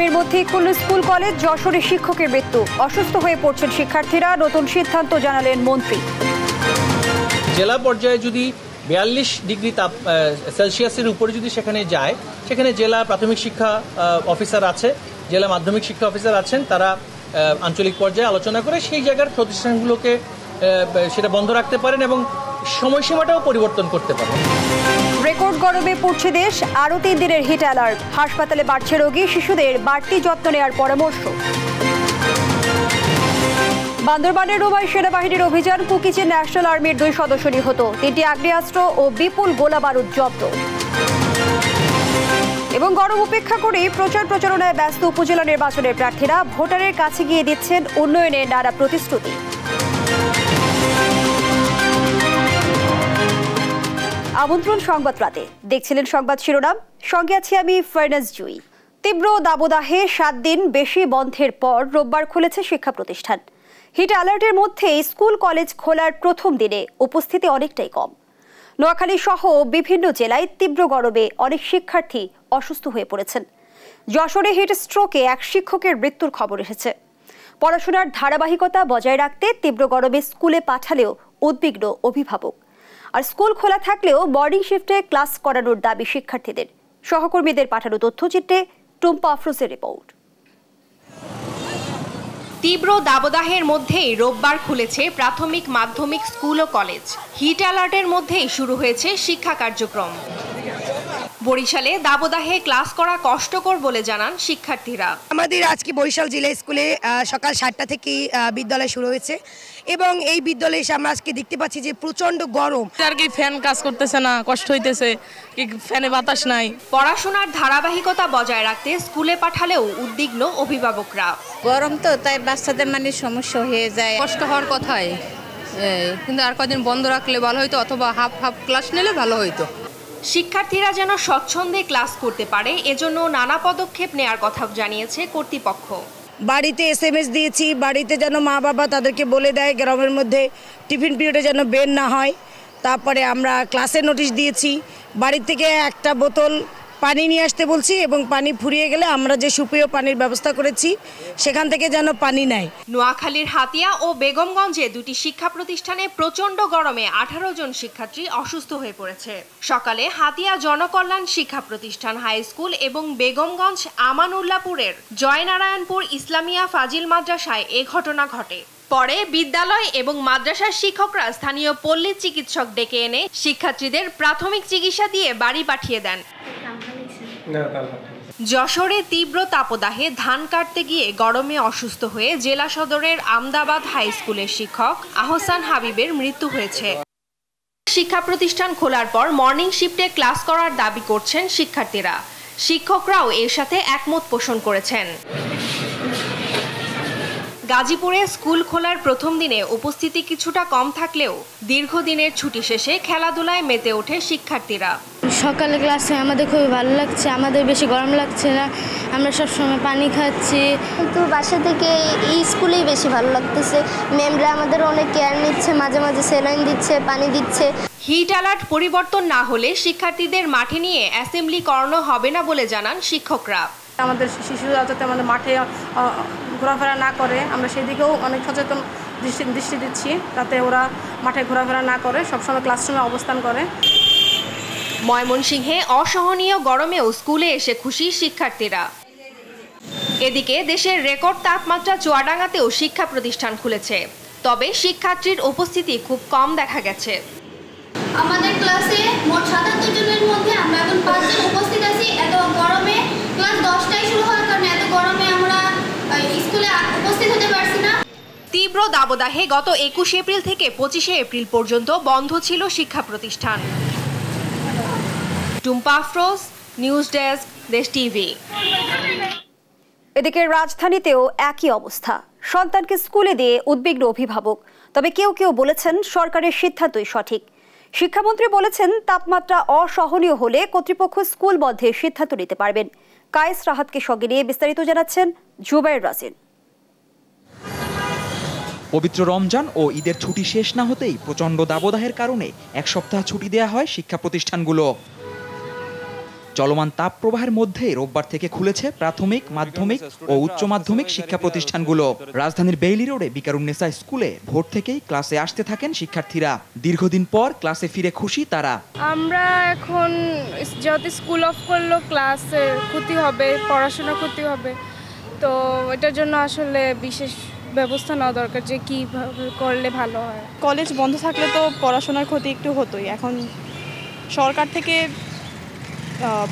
গরমের মধ্যে খুলল স্কুল কলেজ, যশোরে শিক্ষকের মৃত্যু, অসুস্থ হয়ে পড়ছেন শিক্ষার্থীরা, নতুন সিদ্ধান্ত জানালেন মন্ত্রী। জেলা পর্যায়ে যদি 42 ডিগ্রি সেলসিয়াসের উপরে যদি সেখানে যায়, সেখানে জেলা প্রাথমিক শিক্ষা অফিসার আছে, জেলা মাধ্যমিক শিক্ষা অফিসার আছেন, তারা আঞ্চলিক পর্যায়ে আলোচনা করে সেই জায়গার প্রতিষ্ঠানগুলোকে সেটা বন্ধ রাখতে পারেন এবং সময়সীমাটাও পরিবর্তন করতে পারেন। রেকর্ড গরমে পড়ছে দেশ, আরও 3 দিনের হিট অ্যালার্ট, হাসপাতালে বাড়ছে রোগী, শিশুদের বাড়তি যত্ন নেওয়ার পরামর্শ। বান্দরবানের রোমায় সেনাবাহিনীর অভিযান, কুকিচে ন্যাশনাল আর্মির 2 সদস্য নিহত, 3টি আগ্নেয়াস্ত্র ও বিপুল গোলা বারুদ জব্দ। এবং গরম উপেক্ষা করে প্রচারণায় ব্যস্ত উপজেলা নির্বাচনের প্রার্থীরা, ভোটারের কাছে গিয়ে দিচ্ছেন উন্নয়নের নানা প্রতিশ্রুতি। আমন্ত্রণ সংবাদ রাতে, দেখছিলেন সংবাদ শিরোনাম, সঙ্গে আছি আমি ফারনাজ জুই। তীব্র দাবদাহে 7 দিন বেশি বন্ধের পর রোববার খুলেছে শিক্ষা প্রতিষ্ঠান। হিট অ্যালার্টের মধ্যে স্কুল কলেজ খোলার প্রথম দিনে উপস্থিতি অনেকটাই কম। নোয়াখালী সহ বিভিন্ন জেলায় তীব্র গরমে অনেক শিক্ষার্থী অসুস্থ হয়ে পড়েছেন। যশোরে হিট স্ট্রোকে এক শিক্ষকের মৃত্যুর খবর এসেছে। পড়াশোনার ধারাবাহিকতা বজায় রাখতে তীব্র গরমে স্কুলে পাঠালেও উদ্বিগ্ন অভিভাবক। আর স্কুল খোলা থাকলেও মর্নিং শিফটে ক্লাস করানোর দাবি শিক্ষার্থীদের। সহকর্মীদের পাঠানো তথ্যচিত্রে টুম্পা আফরোজের রিপোর্ট। তীব্র দাবদাহের মধ্যেই রোববার খুলেছে প্রাথমিক মাধ্যমিক স্কুল ও কলেজ। হিট অ্যালার্টের মধ্যেই শুরু হয়েছে শিক্ষা কার্যক্রম। বরিশালে দাবদাহে ক্লাস করা কষ্টকর বলে জানান শিক্ষার্থীরা। আমাদের আজকে বরিশাল জেলা স্কুলে সকাল 7টা থেকে বিদ্যালয় শুরু হয়েছে এবং এই বিদ্যালয়ে এসে আমরা আজকে দেখতে পাচ্ছি যে প্রচন্ড গরম। আর কি ফ্যান কাজ করতেছে না, কষ্ট হইতেছে, কি ফ্যানে বাতাস নাই। পড়াশোনার ধারাবাহিকতা বজায় রাখতে স্কুলে পাঠালেও উদ্বিগ্ন অভিভাবকরা। গরম তো, তাই বাচ্চাদের মানে সমস্যা হয়ে যায়। কষ্ট হওয়ার কথাই, কিন্তু আর কদিন বন্ধ রাখলে ভালো হইতো, অথবা হাফ ক্লাস নিলে ভালো হইতো। শিক্ষার্থীরা যেন স্বচ্ছন্দে ক্লাস করতে পারে, এজন্য নানা পদক্ষেপ নেয়ার কথা জানিয়েছে কর্তৃপক্ষ। বাড়িতে SMS দিয়েছি, বাড়িতে যেন মা বাবা তাদেরকে বলে দেয় গরমের মধ্যে টিফিন পিরিয়ডে যেন বের না হয়। তারপরে আমরা ক্লাসে নোটিশ দিয়েছি, বাড়ি থেকে একটা বোতল পানি নিয়ে আসতে বলছি এবং পানি ফুরিয়ে গেলে আমরা যে সুপেয় পানির ব্যবস্থা করেছি সেখান থেকে যেন পানি নেয়। নোয়াখালীর হাতিয়া ও বেগমগঞ্জে 2টি শিক্ষা প্রতিষ্ঠানে প্রচণ্ড গরমে 18 জন শিক্ষার্থী অসুস্থ হয়ে পড়েছে। সকালে হাতিয়া জনকল্যাণ শিক্ষা প্রতিষ্ঠান হাই স্কুল এবং বেগমগঞ্জ আমানুল্লাপুরের জয়নারায়ণপুর ইসলামিয়া ফাজিল মাদ্রাসায় এ ঘটনা ঘটে। পরে বিদ্যালয় এবং মাদ্রাসার শিক্ষকরা স্থানীয় পল্লী চিকিৎসক ডেকে এনে শিক্ষার্থীদের প্রাথমিক চিকিৎসা দিয়ে বাড়ি পাঠিয়ে দেন। যশোরে তীব্র তাপদাহে ধান কাটতে গিয়ে গরমে অসুস্থ হয়ে জেলা সদরের আমদাবাদ হাই স্কুলের শিক্ষক আহসান হাবিবের মৃত্যু হয়েছে। শিক্ষা প্রতিষ্ঠান খোলার পর মর্নিং শিফটে ক্লাস করার দাবি করছেন শিক্ষার্থীরা। শিক্ষকরাও এর সাথে একমত পোষণ করেছেন। গাজীপুরে স্কুল খোলার প্রথম দিনে উপস্থিতি কিছুটা কম থাকলেও দীর্ঘদিনের ছুটি শেষে খেলাধুলায় মেতে ওঠে শিক্ষার্থীরা। সকালে ক্লাসে আমাদের খুবই ভালো লাগছে, আমাদের বেশি গরম লাগছে না, আমরা সবসময় পানি খাচ্ছি। কিন্তু বাসা থেকে এই স্কুলেই বেশি ভালো লাগতেছে, ম্যামরা আমাদের অনেক কেয়ার নিচ্ছে, মাঝে মাঝে স্যালাইন দিচ্ছে, পানি দিচ্ছে। হিট অ্যালার্ট পরিবর্তন না হলে শিক্ষার্থীদের মাঠে নিয়ে অ্যাসেম্বলি করানো হবে না বলে জানান শিক্ষকরা। আমাদের শিশুরা যাতে আমাদের মাঠে ঘোরাফেরা না করে, আমরা সেদিকেও অনেক সচেতন দৃষ্টি দিচ্ছি, যাতে ওরা মাঠে ঘোরাফেরা না করে, সবসময় ক্লাসরুমে অবস্থান করে। ময়মনসিংহে অসহনীয় গরমেও স্কুলে এসে খুশি শিক্ষার্থীরা। এদিকে দেশের রেকর্ড তাপমাত্রা চুয়াডাঙ্গাতেও শিক্ষা প্রতিষ্ঠান খুলেছে, তবে শিক্ষার্থীর উপস্থিতি খুব কম দেখা গেছে। আমাদের ক্লাসে মোট 77 জনের মধ্যে আমরা এখন 5 জন উপস্থিত আছি। এত গরমে ক্লাস 10টায় শুরু হওয়ার কারণে এত গরমে আমরা স্কুলে উপস্থিত হতে পারছি না। তীব্র দাবদাহে গত 21 এপ্রিল থেকে 25 এপ্রিল পর্যন্ত বন্ধ ছিল শিক্ষা প্রতিষ্ঠান। টুম্পা আফরোজ, নিউজ ডেস্ক, দেশ টিভি। এদিকে রাজধানীতেও একই অবস্থা, সন্তানকে স্কুলে দিয়ে উদ্বিগ্ন অভিভাবক। তবে কেউ কেউ বলেছেন সরকারের সিদ্ধান্তই সঠিক। শিক্ষামন্ত্রী বলেছেন তাপমাত্রা অসহনীয় হলে কর্তৃপক্ষ স্কুল বন্ধের সিদ্ধান্ত নিতে পারবেন। কায়েস রাহাতকে সঙ্গে নিয়ে বিস্তারিত জানাচ্ছেন জুবায়ের রাজিন। পবিত্র রমজান ও ঈদের ছুটি শেষ না হতেই প্রচণ্ড দাবদাহের কারণে 1 সপ্তাহ ছুটি দেওয়া হয় শিক্ষা প্রতিষ্ঠানগুলো। চলমান তাপ প্রবাহের মধ্যে রোববার থেকে খুলেছে প্রাথমিক, মাধ্যমিক ও উচ্চ মাধ্যমিক শিক্ষা প্রতিষ্ঠানগুলো। রাজধানীর বেইলি রোডে বিকারুন্নেসা স্কুলে ভোর থেকেই ক্লাসে আসতে থাকেন শিক্ষার্থীরা। দীর্ঘদিন পর ক্লাসে ফিরে খুশি তারা। আমরা এখন যেহেতু স্কুল অফ করলো, ক্লাসের ক্ষতি হবে, পড়াশোনার ক্ষতি হবে, তো এটার জন্য আসলে বিশেষ ব্যবস্থা নেওয়া দরকার যে কীভাবে করলে ভালো হয়। কলেজ বন্ধ থাকলে তো পড়াশোনার ক্ষতি একটু হতোই। এখন সরকার থেকে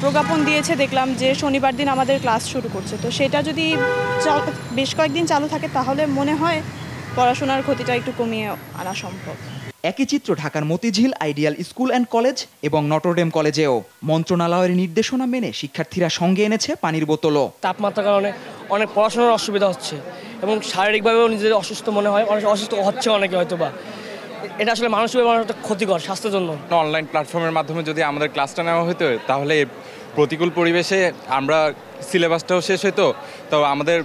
প্রজ্ঞাপন দিয়েছে, দেখলাম যে শনিবার দিন আমাদের ক্লাস শুরু করছে, তো সেটা যদি বেশ কয়েকদিন চালু থাকে তাহলে মনে হয় পড়াশোনার ক্ষতিটা একটু কমিয়ে আনা সম্ভব। একই চিত্র ঢাকার Motijheel ideal school and college এবং নটরডেম কলেজেও। মন্ত্রণালয়ের নির্দেশনা মেনে শিক্ষার্থীরা সঙ্গে এনেছে পানির বোতলও। তাপমাত্রার কারণে অনেক পড়াশোনার অসুবিধা হচ্ছে এবং শারীরিকভাবেও নিজেদের অসুস্থ মনে হয়, অনেক অসুস্থ হচ্ছে অনেকে হয়তো বা। এটা আসলে মানুষের ক্ষতিকর স্বাস্থ্যের জন্য। অনলাইন প্ল্যাটফর্মের মাধ্যমে যদি আমাদের ক্লাসটা নেওয়া হতো তাহলে প্রতিকূল পরিবেশে আমরা সিলেবাসটাও শেষ হতো, তো আমাদের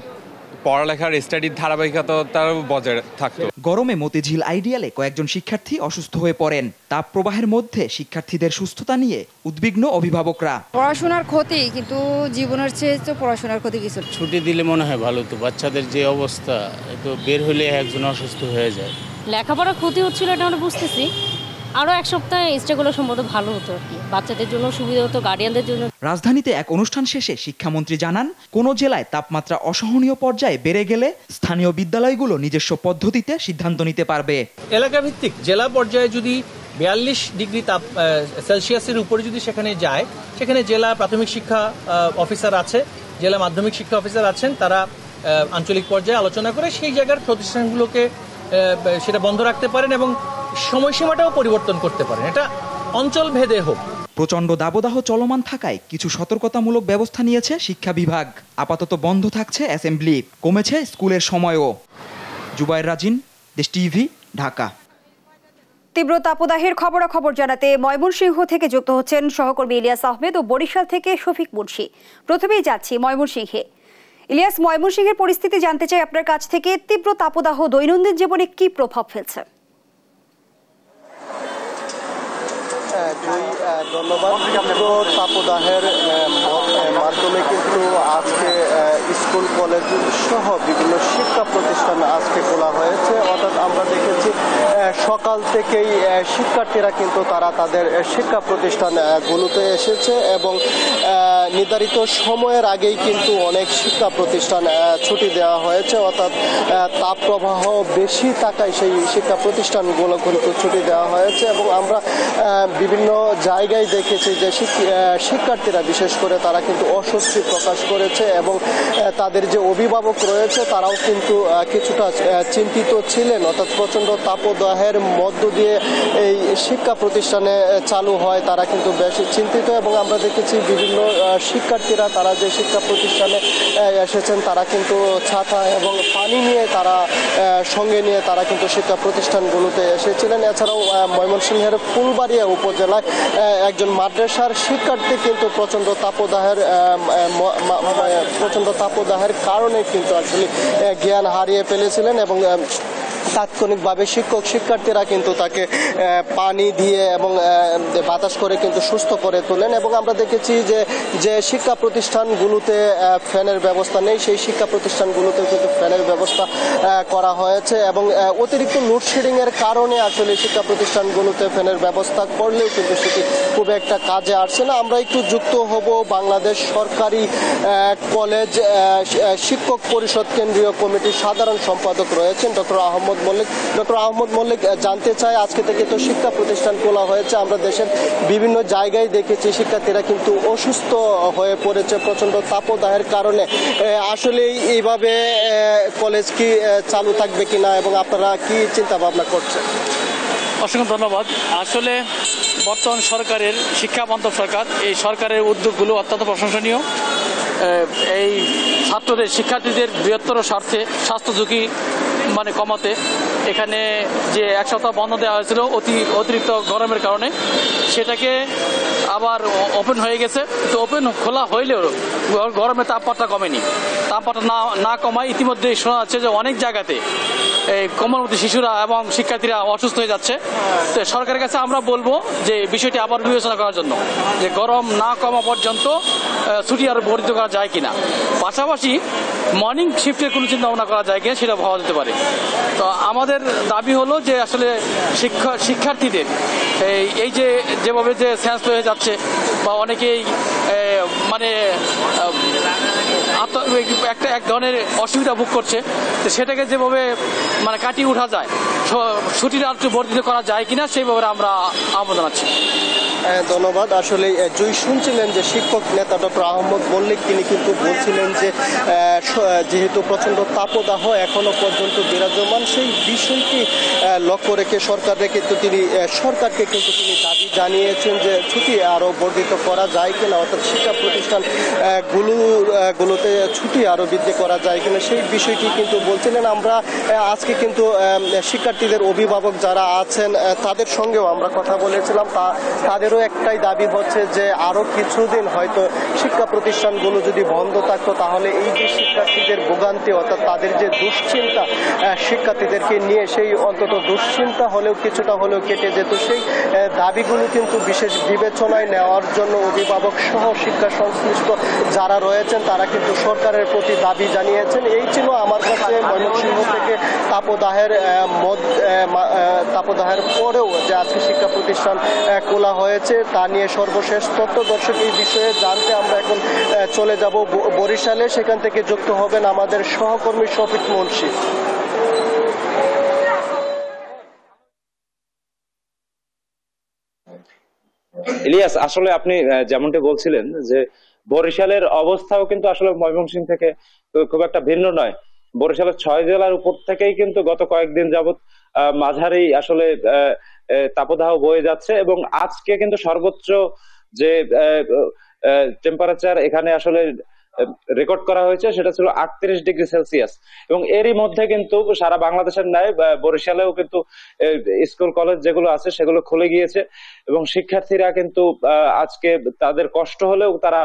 পড়ালেখার স্টাডির ধারাবাহিকতাও বজায় থাকতো। গরমে মতিঝিল আইডিয়ালে কয়েকজন শিক্ষার্থী অসুস্থ হয়ে পড়েন। তাপ প্রবাহের মধ্যে শিক্ষার্থীদের সুস্থতা নিয়ে উদ্বিগ্ন অভিভাবকরা। পড়াশোনার ক্ষতি, কিন্তু জীবনের চেয়ে তো পড়াশোনার ক্ষতি কিছু। ছুটি দিলে মনে হয় ভালো হতো। বাচ্চাদের যে অবস্থা, তো বের হলে একজন অসুস্থ হয়ে যায়। লেখাপড়ার ক্ষতি হচ্ছিল এটা আমরা বুঝতেছি, আরও এক সপ্তাহ এক্সট্রাগুলো সম্ভবত ভালো হতো আর কি, বাচ্চাদের জন্য সুবিধা হতো, গার্ডিয়ানদের জন্য। রাজধানীতে এক অনুষ্ঠান শেষে শিক্ষামন্ত্রী জানান, কোন জেলায় তাপমাত্রা অসহনীয় পর্যায়ে বেড়ে গেলে স্থানীয় বিদ্যালয়গুলো নিজস্ব পদ্ধতিতে সিদ্ধান্ত নিতে পারবে। এলাকা ভিত্তিক জেলা পর্যায়ে যদি 42 ডিগ্রি তাপ সেলসিয়াসের উপরে যদি সেখানে যায়, সেখানে জেলা প্রাথমিক শিক্ষা অফিসার আছে, জেলা মাধ্যমিক শিক্ষা অফিসার আছেন, তারা আঞ্চলিক পর্যায়ে আলোচনা করে সেই জায়গার প্রতিষ্ঠানগুলোকে সেটা বন্ধ রাখতে পারেন এবং সময়সীমাটাও পরিবর্তন করতে পারেন, এটা অঞ্চল ভেদে হোক। প্রচণ্ড দাবদাহ চলমান থাকায় কিছু সতর্কতামূলক ব্যবস্থা নিয়েছে শিক্ষা বিভাগ। আপাতত বন্ধ থাকছে অ্যাসেম্বলি, কমেছে স্কুলের সময়ও। জুবায়ের রাজিন, দেশ টিভি, ঢাকা। তীব্র তাপদাহের খবরাখবর জানাতে ময়মনসিংহ থেকে যুক্ত হচ্ছেন সহকর্মী ইলিয়াস আহমেদ ও বরিশাল থেকে শফিক মুন্সি। প্রথমেই যাচ্ছি ময়মনসিংহে। ইলিয়াস, ময়মনসিংহের পরিস্থিতি জানতে চাই আপনার কাছ থেকে। তীব্র তাপদাহ দৈনন্দিন জীবনে কি প্রভাব ফেলছে? ধন্যবাদ। তীব্র তাপদাহের মাধ্যমে কিন্তু আজকে স্কুল কলেজ সহ বিভিন্ন শিক্ষা প্রতিষ্ঠান আজকে খোলা হয়েছে। অর্থাৎ আমরা দেখেছি সকাল থেকেই শিক্ষার্থীরা কিন্তু তারা তাদের শিক্ষা প্রতিষ্ঠানগুলোতে এসেছে এবং নির্ধারিত সময়ের আগেই কিন্তু অনেক শিক্ষা প্রতিষ্ঠান ছুটি দেওয়া হয়েছে। অর্থাৎ তাপ প্রবাহ বেশি থাকায় সেই শিক্ষা প্রতিষ্ঠানগুলো কিন্তু ছুটি দেওয়া হয়েছে এবং আমরা বিভিন্ন জায়গায় দেখেছি যে শিক্ষার্থীরা বিশেষ করে তারা কিন্তু অস্বস্তি প্রকাশ করেছে এবং তাদের যে অভিভাবক রয়েছে তারাও কিন্তু কিছুটা চিন্তিত ছিলেন। অর্থাৎ প্রচণ্ড তাপদাহের মধ্য দিয়ে এই শিক্ষা প্রতিষ্ঠানে চালু হয়, তারা কিন্তু বেশি চিন্তিত এবং আমরা দেখেছি বিভিন্ন শিক্ষার্থীরা তারা যে শিক্ষা প্রতিষ্ঠানে এসেছেন তারা কিন্তু ছাতা এবং পানি নিয়ে তারা সঙ্গে নিয়ে তারা কিন্তু শিক্ষা প্রতিষ্ঠানগুলোতে এসেছিলেন। এছাড়াও ময়মনসিংহের ফুলবাড়িয়া উপজেলায় একজন মাদ্রাসার শিক্ষার্থী কিন্তু প্রচণ্ড তাপদাহের কারণে কিন্তু আসলে জ্ঞান হারিয়ে ফেলেছিলেন এবং তাৎক্ষণিকভাবে শিক্ষার্থীরা কিন্তু তাকে পানি দিয়ে এবং বাতাস করে কিন্তু সুস্থ করে তোলেন এবং আমরা দেখেছি যে শিক্ষা প্রতিষ্ঠানগুলোতে ফ্যানের ব্যবস্থা নেই, সেই শিক্ষা প্রতিষ্ঠানগুলোতে কিন্তু ফ্যানের ব্যবস্থা করা হয়েছে এবং অতিরিক্ত লোডশেডিং এর কারণে আসলে শিক্ষা প্রতিষ্ঠানগুলোতে ফ্যানের ব্যবস্থা করলেও কিন্তু সেটি খুব একটা কাজে আসছে না। আমরা একটু যুক্ত হব বাংলাদেশ সরকারি কলেজ শিক্ষক পরিষদ কেন্দ্রীয় কমিটির সাধারণ সম্পাদক রয়েছেন ডক্টর আহমদ মল্লিক। জানতে চাই, আজকে থেকে তো শিক্ষা প্রতিষ্ঠান খোলা হয়েছে, আমরা দেশের বিভিন্ন জায়গায় দেখেছি শিক্ষার্থীরা কিন্তু অসুস্থ হয়ে পড়েছে প্রচণ্ড তাপদাহের কারণে। আসলে এইভাবে কলেজ কি চালু থাকবে কিনা এবং আপনারা কি চিন্তা ভাবনা করছেন? অসংখ্য ধন্যবাদ। আসলে বর্তমান সরকারের শিক্ষা মন্ত্রক সরকার, এই সরকারের উদ্যোগগুলো অত্যন্ত প্রশংসনীয়। এই ছাত্রদের শিক্ষার্থীদের বৃহত্তর স্বার্থে স্বাস্থ্য ঝুঁকি কমাতে এখানে যে এক সপ্তাহ বন্ধ দেওয়া হয়েছিল অতিরিক্ত গরমের কারণে, সেটাকে আবার ওপেন হয়ে গেছে। তো ওপেন খোলা হইলেও গরমে তাপমাত্রা কমেনি। তাপমাত্রা না কমায় ইতিমধ্যে শোনা যাচ্ছে যে অনেক জায়গাতে এই কোমলমতি শিশুরা এবং শিক্ষার্থীরা অসুস্থ হয়ে যাচ্ছে। তো সরকারের কাছে আমরা বলবো যে বিষয়টি আবার বিবেচনা করার জন্য, যে গরম না কমা পর্যন্ত ছুটি আরও বর্ধিত করা যায় কিনা, পাশাপাশি মর্নিং শিফটের কোনো চিন্তা ভাবনা করা যায় কিনা সেটা ভাবা যেতে পারে। তো আমাদের দাবি হলো যে আসলে শিক্ষার্থীদের এই যে যেভাবে যে সেন্স হয়ে যাচ্ছে বা অনেকেই মানে এক ধরনের অসুবিধা ভোগ করছে, তো সেটাকে যেভাবে মানে কাটিয়ে ওঠা যায়, ছুটিটা একটু বর্ধিত করা যায় কিনা সেই ব্যাপারে আমরা আহ্বান জানাচ্ছি। ধন্যবাদ। আসলে জুই শুনছিলেন যে শিক্ষক নেতা ডক্টর আহমদ মল্লিক, তিনি কিন্তু বলছিলেন যে যেহেতু প্রচণ্ড তাপদাহ এখনো পর্যন্ত বিরাজমান, সেই বিষয়টি লক্ষ্য রেখে সরকারকে কিন্তু তিনি দাবি জানিয়েছেন যে ছুটি আরও বর্ধিত করা যায় কিনা, অর্থাৎ শিক্ষা প্রতিষ্ঠান গুলোতে ছুটি আরও বৃদ্ধি করা যায় কিনা সেই বিষয়টি কিন্তু বলছিলেন। আমরা আজকে কিন্তু শিক্ষার্থীদের অভিভাবক যারা আছেন তাদের সঙ্গেও আমরা কথা বলেছিলাম। তাদেরও একটাই দাবি হচ্ছে যে আরও কিছুদিন হয়তো শিক্ষা প্রতিষ্ঠানগুলো যদি বন্ধ থাকতো তাহলে এই যে শিক্ষার্থীদের ভোগান্তি, অর্থাৎ তাদের যে দুশ্চিন্তা শিক্ষার্থীদেরকে নিয়ে, সেই অন্তত দুশ্চিন্তা হলেও কিছুটা হলেও কেটে যেত। সেই দাবিগুলো কিন্তু বিশেষ বিবেচনায় নেওয়ার জন্য অভিভাবক সহ শিক্ষা সংশ্লিষ্ট যারা রয়েছেন তারা কিন্তু সরকারের প্রতি দাবি জানিয়েছেন। এই ছিল আমার কাছে ময়মনসিংহ থেকে তাপদাহের পরেও যে আজকে শিক্ষা প্রতিষ্ঠান খোলা হয়েছে তা নিয়ে সর্বশেষ তথ্য। দর্শক, এই বিষয়ে জানতে আমরা এখন চলে যাব বরিশালে, সেখান থেকে যুক্ত হবেন আমাদের সহকর্মী শফিক মুন্সি। ইলিয়াস, আসলে আপনি যেমনটি বলছিলেন যে বরিশালের অবস্থাও কিন্তু আসলে ময়মনসিংহ থেকে খুব একটা ভিন্ন নয়। বরিশালের 6 জেলার উপর থেকেই কিন্তু গত কয়েকদিন যাবত মাঝারি আসলে তাপদাহ বয়ে যাচ্ছে এবং আজকে কিন্তু সর্বোচ্চ যে টেম্পারেচার এখানে আসলে রেকর্ড করা হয়েছে সেটা ছিল 38 ডিগ্রি সেলসিয়াস। এবং এরই মধ্যে কিন্তু সারা বাংলাদেশের ন্যায় বরিশালেও কিন্তু স্কুল কলেজ যেগুলো আছে সেগুলো খুলে গিয়েছে এবং শিক্ষার্থীরা কিন্তু আজকে তাদের কষ্ট হলেও তারা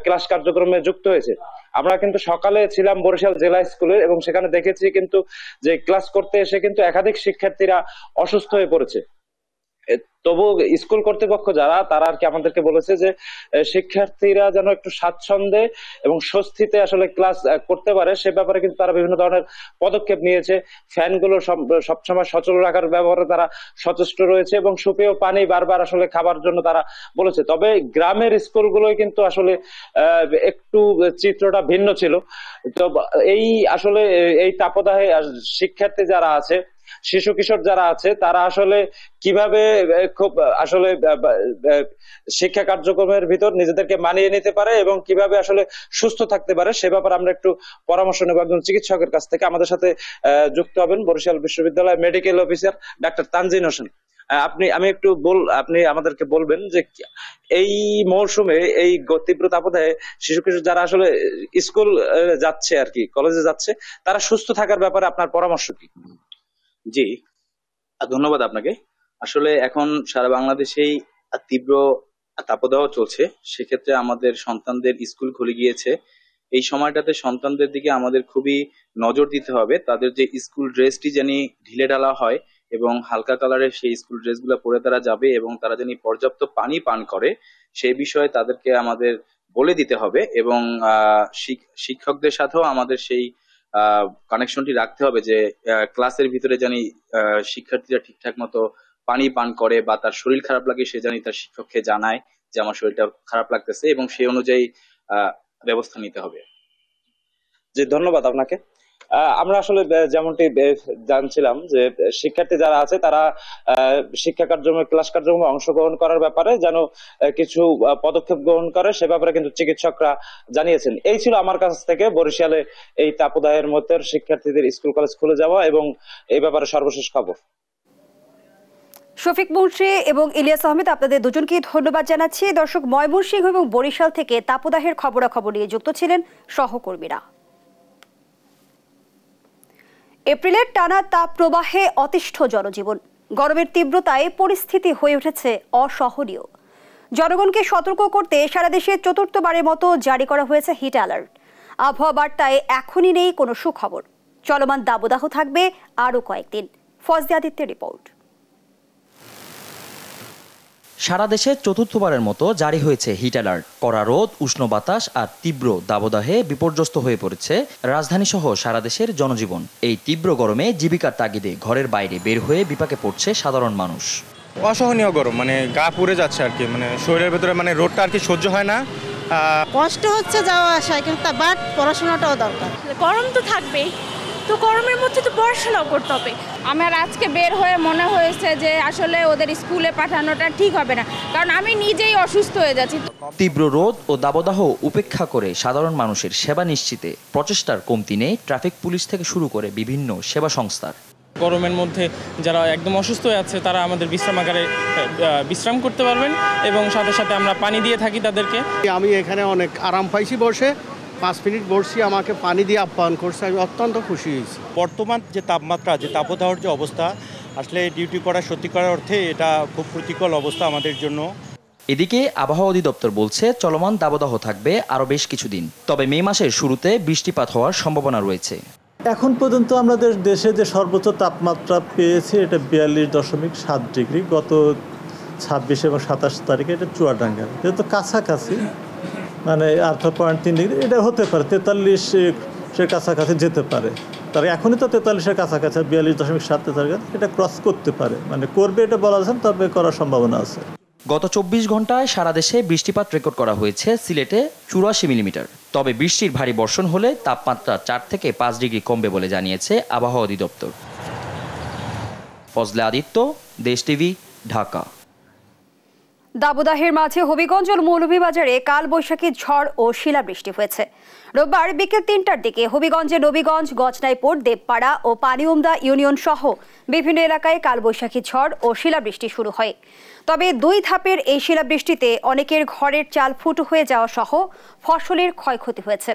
ক্লাস কার্যক্রমে যুক্ত হয়েছে। আমরা কিন্তু সকালে ছিলাম বরিশাল জেলা স্কুলে এবং সেখানে দেখেছি কিন্তু যে ক্লাস করতে এসে কিন্তু একাধিক শিক্ষার্থীরা অসুস্থ হয়ে পড়েছে। তবু স্কুল কর্তৃপক্ষ যারা তারা আর কি আমাদেরকে বলেছে যে শিক্ষার্থীরা যেন একটু স্বাচ্ছন্দ্যে এবং স্বস্তিতে আসলে ক্লাস করতে পারে সে ব্যাপারে কিন্তু তারা বিভিন্ন ধরনের পদক্ষেপ নিয়েছে। ফ্যানগুলো সবসময় সচল রাখার ব্যবহারে তারা সচেষ্ট রয়েছে এবং সুপেয় পানি বারবার আসলে খাবার জন্য তারা বলেছে। তবে গ্রামের স্কুলগুলোই কিন্তু আসলে একটু চিত্রটা ভিন্ন ছিল। তো এই আসলে এই তাপদাহে শিক্ষার্থী যারা আছে, শিশু কিশোর যারা আছে তারা আসলে কিভাবে খুব আসলে শিক্ষা কার্যক্রমের ভিতর নিজেদেরকে মানিয়ে নিতে পারে এবং কিভাবে আসলে সুস্থ থাকতে পারে সে ব্যাপারে আমরা একটু পরামর্শ নেব একজন চিকিৎসকের কাছ থেকে। আমাদের সাথে যুক্ত হবেন বরিশাল বিশ্ববিদ্যালয়ের medical officer doctor Tanzin Hossain. আপনি আমাদেরকে বলবেন যে এই মৌসুমে এই তীব্র তাপদাহে শিশু কিশোর যারা আসলে স্কুল যাচ্ছে আর কি কলেজে যাচ্ছে তারা সুস্থ থাকার ব্যাপারে আপনার পরামর্শ কি? জি, ধন্যবাদ আপনাকে। আসলে এখন সারা বাংলাদেশেই তীব্র তাপদাহ চলছে, সেক্ষেত্রে আমাদের সন্তানদের স্কুল খুলে গিয়েছে। এই সময়টাতে সন্তানদের দিকে আমাদের খুবই নজর দিতে হবে। তাদের যে স্কুল ড্রেসটি জানি ঢিলে ঢালা হয় এবং হালকা কালারের সেই স্কুল ড্রেসগুলো পরে তারা যাবে এবং তারা জানি পর্যাপ্ত পানি পান করে সেই বিষয়ে তাদেরকে আমাদের বলে দিতে হবে এবং শিক্ষকদের সাথেও আমাদের সেই কানেকশনটি রাখতে হবে যে ক্লাসের ভিতরে জানি শিক্ষার্থীরা ঠিকঠাক মতো পানি পান করে বা তার শরীর খারাপ লাগে সে জানি তার শিক্ষককে জানায় যে আমার শরীরটা খারাপ লাগতেছে এবং সেই অনুযায়ী ব্যবস্থা নিতে হবে। জি, ধন্যবাদ আপনাকে। আমরা আসলে যেমনটি জানছিলাম যে শিক্ষার্থী যারা আছে তারা শিক্ষা কার্যক্রমে ক্লাস কার্যক্রমে অংশগ্রহণ করার ব্যাপারে যেন কিছু পদক্ষেপ গ্রহণ করে সে ব্যাপারে কিন্তু চিকিৎসকরা জানিয়েছেন। এই ছিল আমার কাছ থেকে বরিশালে এই তাপদাহের মধ্যে শিক্ষার্থীদের স্কুল কলেজ খুলে যাওয়া এবং এই ব্যাপারে সর্বশেষ খবর। শফিক মুন্সি এবং ইলিয়াস আহমেদ, আপনাদের দুজনকে ধন্যবাদ জানাচ্ছি। দর্শক, ময়মনসিংহ এবং বরিশাল থেকে তাপদাহের খবরাখবর নিয়ে যুক্ত ছিলেন সহকর্মীরা। এপ্রিলের টানা তাপ প্রবাহে অতিষ্ঠ জনজীবন। গরমের তীব্রতায় পরিস্থিতি হয়ে উঠেছে অসহনীয়। জনগণকে সতর্ক করতে সারা দেশে চতুর্থবারের মতো জারি করা হয়েছে হিট অ্যালার্ট। আবহাওয়া বার্তায় এখনই নেই কোনো সুখবর। চলমান দাবদাহ থাকবে আরও কয়েকদিন। ফজলে আদিত্যের রিপোর্ট। সারা দেশে চতুর্থবারের মতো জারি হয়েছে হিট অ্যালার্ট। কড়া রোদ, উষ্ণ বাতাস আর তীব্র দাবদাহে বিপর্যস্ত হয়ে পড়েছে রাজধানী সহ সারা দেশের জনজীবন। এই তীব্র গরমে জীবিকার তাগিদে ঘরের বাইরে বের হয়ে বিপাকে পড়ছে সাধারণ মানুষ। অসহনীয় গরম, গাঁ পুড়ে যাচ্ছে আর কি, শরীরের ভেতরে রোদটা আর কি সহ্য হয় না। কষ্ট হচ্ছে যাওয়া আসায়, কিন্তু বাট পড়াশোনাটাও দরকার। গরম তো থাকবেই, তো গরমের মধ্যে তো পড়াশোনাও করতে হবে। আমার আজকে বের হয়ে মনে হয়েছে যে আসলে ওদের স্কুলে পাঠানোটা ঠিক হবে না, কারণ আমি নিজেই অসুস্থ হয়ে যাচ্ছি। তীব্র রোদ ও দাবদাহ উপেক্ষা করে সাধারণ মানুষের সেবা নিশ্চিতে প্রচেষ্টার কমতি নেই ট্রাফিক পুলিশ থেকে শুরু করে বিভিন্ন সেবা সংস্থার। গরমের মধ্যে যারা একদম অসুস্থ হয়ে আছে তারা আমাদের বিশ্রামাগারে বিশ্রাম করতে পারবেন এবং সাথে সাথে আমরা পানি দিয়ে থাকি তাদেরকে। আমি এখানে অনেক আরাম পাইছি, বসে 5 মিনিট বসছি, আমাকে পানি দিয়ে আপ্যায়ন করছে, আমি অত্যন্ত খুশি হয়েছি। বর্তমান যে তাপমাত্রা, যে তাপদাহর যে অবস্থা, আসলে ডিউটি করা সত্যিকার অর্থে এটা খুব প্রতিকূল অবস্থা আমাদের জন্য। এদিকে আবহাওয়া অধিদপ্তর বলছে চলমান দাবদাহ থাকবে আরও বেশ কিছুদিন, তবে মে মাসের শুরুতে বৃষ্টিপাত হওয়ার সম্ভাবনা রয়েছে। এখন পর্যন্ত আমাদের দেশে যে সর্বোচ্চ তাপমাত্রা পেয়েছে এটা 42.7 ডিগ্রি। গত 26 এবং 27 তারিখে এটা চুয়াডাঙ্গা, যেহেতু কাছাকাছি 8.3 ডিগ্রি, এটা হতে পারে 43-এর কাছাকাছি যেতে পারে। তার এখনই তো 43-এর কাছাকাছি, 42.7 এটা ক্রস করতে পারে, করবে এটা বলা যাচ্ছে, তবে করার সম্ভাবনা আছে। গত 24 ঘন্টায় সারা দেশে বৃষ্টিপাত রেকর্ড করা হয়েছে সিলেটে 84 মিলিমিটার। তবে বৃষ্টির ভারী বর্ষণ হলে তাপমাত্রা 4 থেকে 5 ডিগ্রি কমবে বলে জানিয়েছে আবহাওয়া অধিদপ্তর। ফজলে আদিত্য, দেশ টিভি, ঢাকা। দাবদাহের মাঝে হবিগঞ্জ ও মৌলভীবাজারে কালবৈশাখী ঝড় ও শিলাবৃষ্টি হয়েছে। রোববার বিকেল 3টার দিকে হবিগঞ্জে নবীগঞ্জ, গজনাইপুর, দেবপাড়া ও পানিউমদা ইউনিয়ন সহ বিভিন্ন এলাকায় কালবৈশাখী ঝড় ও শিলাবৃষ্টি শুরু হয়। তবে 2 ধাপের এই শিলাবৃষ্টিতে অনেকের ঘরের চাল ফুটো হয়ে যাওয়া সহ ফসলের ক্ষয়ক্ষতি হয়েছে।